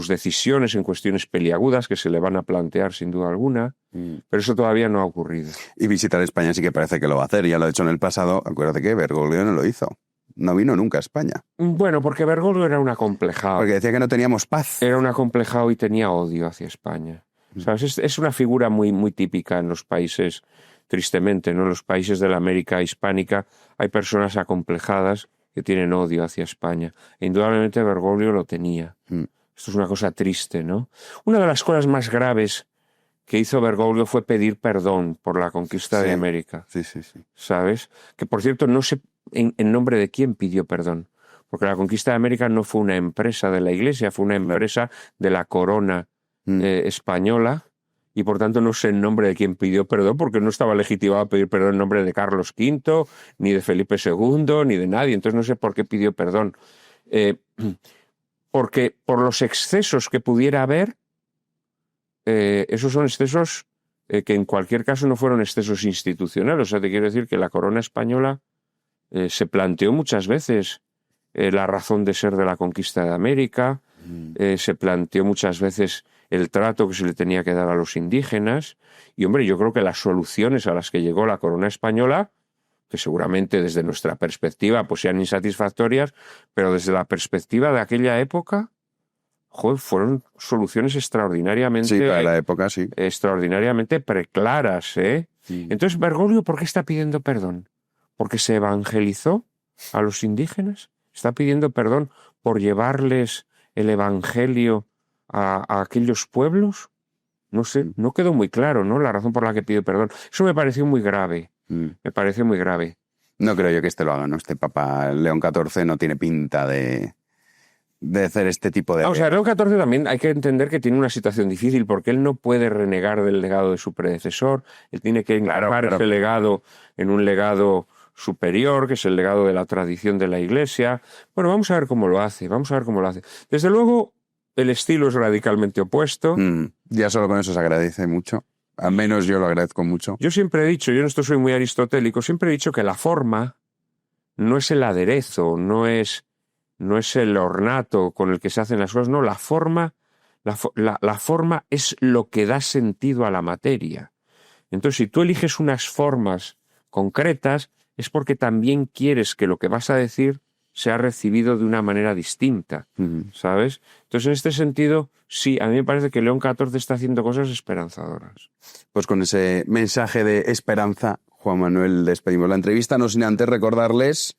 decisiones, en cuestiones peliagudas que se le van a plantear sin duda alguna, pero eso todavía no ha ocurrido. Y visitar España sí que parece que lo va a hacer. Ya lo ha hecho en el pasado. Acuérdate que Bergoglio no lo hizo. No vino nunca a España. Bueno, porque Bergoglio era un acomplejado. Porque decía que no teníamos paz. Era un acomplejado y tenía odio hacia España. ¿Sabes? Es una figura muy, muy típica en los países, tristemente, ¿no? En los países de la América hispánica hay personas acomplejadas que tienen odio hacia España. E indudablemente Bergoglio lo tenía. Esto es una cosa triste, ¿no? Una de las cosas más graves que hizo Bergoglio fue pedir perdón por la conquista de América. Sí. ¿Sabes? Que, por cierto, no sé en nombre de quién pidió perdón. Porque la conquista de América no fue una empresa de la Iglesia, fue una empresa de la corona española. Y, por tanto, no sé en nombre de quién pidió perdón, porque no estaba legitimado a pedir perdón en nombre de Carlos V, ni de Felipe II, ni de nadie. Entonces, no sé por qué pidió perdón. Porque por los excesos que pudiera haber, esos son excesos que en cualquier caso no fueron excesos institucionales. O sea, te quiero decir que la corona española se planteó muchas veces la razón de ser de la conquista de América, se planteó muchas veces el trato que se le tenía que dar a los indígenas, y hombre, yo creo que las soluciones a las que llegó la corona española, que seguramente desde nuestra perspectiva pues sean insatisfactorias, pero desde la perspectiva de aquella época, joder, fueron soluciones extraordinariamente... Sí, para la época, sí. Extraordinariamente preclaras, ¿eh? Entonces, Bergoglio, ¿por qué está pidiendo perdón? ¿Porque se evangelizó a los indígenas? ¿Está pidiendo perdón por llevarles el evangelio a aquellos pueblos? No sé, no quedó muy claro, ¿no? La razón por la que pidió perdón. Eso me pareció muy grave. Me parece muy grave. No creo yo que lo haga, ¿no? Este Papa León XIV no tiene pinta de hacer este tipo de... O sea, León XIV también hay que entender que tiene una situación difícil porque él no puede renegar del legado de su predecesor. Él tiene que encargar ese legado en un legado superior, que es el legado de la tradición de la Iglesia. Bueno, vamos a ver cómo lo hace, Desde luego, el estilo es radicalmente opuesto. Ya solo con eso se agradece mucho. Al menos yo lo agradezco mucho. Yo siempre he dicho, yo en esto soy muy aristotélico, siempre he dicho que la forma no es el aderezo, no es el ornato con el que se hacen las cosas, no, la forma es lo que da sentido a la materia. Entonces, si tú eliges unas formas concretas, es porque también quieres que lo que vas a decir sea recibido de una manera distinta, ¿sabes? Entonces, en este sentido, sí, a mí me parece que León XIV está haciendo cosas esperanzadoras. Pues con ese mensaje de esperanza, Juan Manuel, despedimos la entrevista, no sin antes recordarles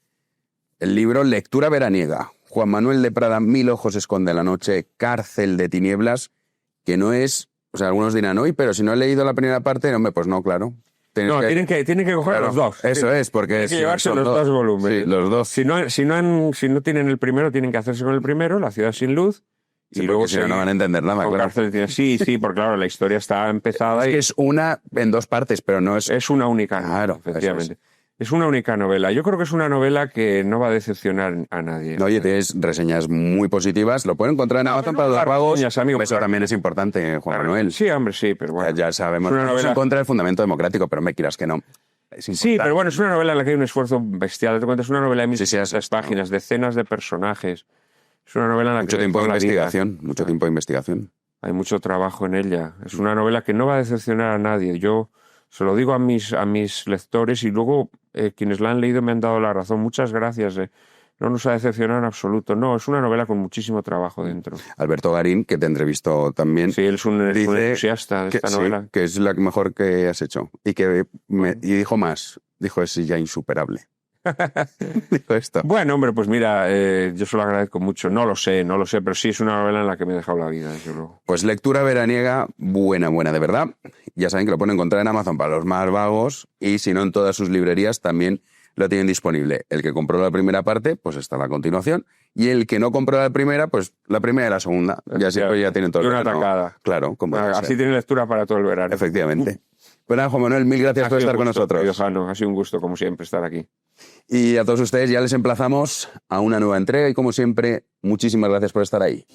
el libro Lectura veraniega. Juan Manuel de Prada, 1000 ojos esconde la noche, cárcel de tinieblas, que no es... O sea, algunos dirán, hoy, pero si no he leído la primera parte, hombre, pues no, claro. Tienen que coger los dos. Eso es, porque... Tienen que llevarse los dos volúmenes. Sí, los dos. Si no tienen el primero, tienen que hacerse con el primero, La ciudad sin luz, Sí, y luego si no van a entender nada, claro. Sí, porque claro, la historia está empezada es que es una en 2 partes, pero no es... Es una única, claro, efectivamente. Es una única novela. Yo creo que es una novela que no va a decepcionar a nadie. No, oye, tienes reseñas muy positivas. Lo pueden encontrar en Amazon para los vagos. Amigo, Eso también es importante, Juan Manuel. Sí, hombre, sí, pero bueno. Ya sabemos. Es una Estamos novela... en contra del fundamento democrático, pero me quieras que no. Sí, pero bueno, es una novela en la que hay un esfuerzo bestial. Te cuenta, es una novela de 1600 páginas, decenas de personajes. Es una novela en la mucho que... tiempo de investigación, mucho tiempo de investigación. Hay mucho trabajo en ella. Es una novela que no va a decepcionar a nadie. Yo se lo digo a mis lectores y luego quienes la han leído me han dado la razón. Muchas gracias. No nos ha decepcionado en absoluto. No, es una novela con muchísimo trabajo dentro. Alberto Garín, que te entrevistó también. Sí, él es un entusiasta de esta novela. Sí, que es la mejor que has hecho. Y dijo más. Dijo, es ya insuperable. Dijo esto. Bueno, hombre, pues mira, yo se lo agradezco mucho. No lo sé, pero sí es una novela en la que me he dejado la vida, desde luego. Pues lectura veraniega buena, de verdad. Ya saben que lo pueden encontrar en Amazon para los más vagos y si no en todas sus librerías también lo tienen disponible. El que compró la primera parte, pues está la continuación. Y el que no compró la primera, pues la primera y la segunda. Ya siempre ya tienen todo el verano. verano. Una atacada. Claro, como así tiene lectura para todo el verano. Efectivamente. Bueno, Juan Manuel, mil gracias por estar con nosotros. Ha sido un gusto, como siempre, estar aquí. Y a todos ustedes ya les emplazamos a una nueva entrega y como siempre, muchísimas gracias por estar ahí.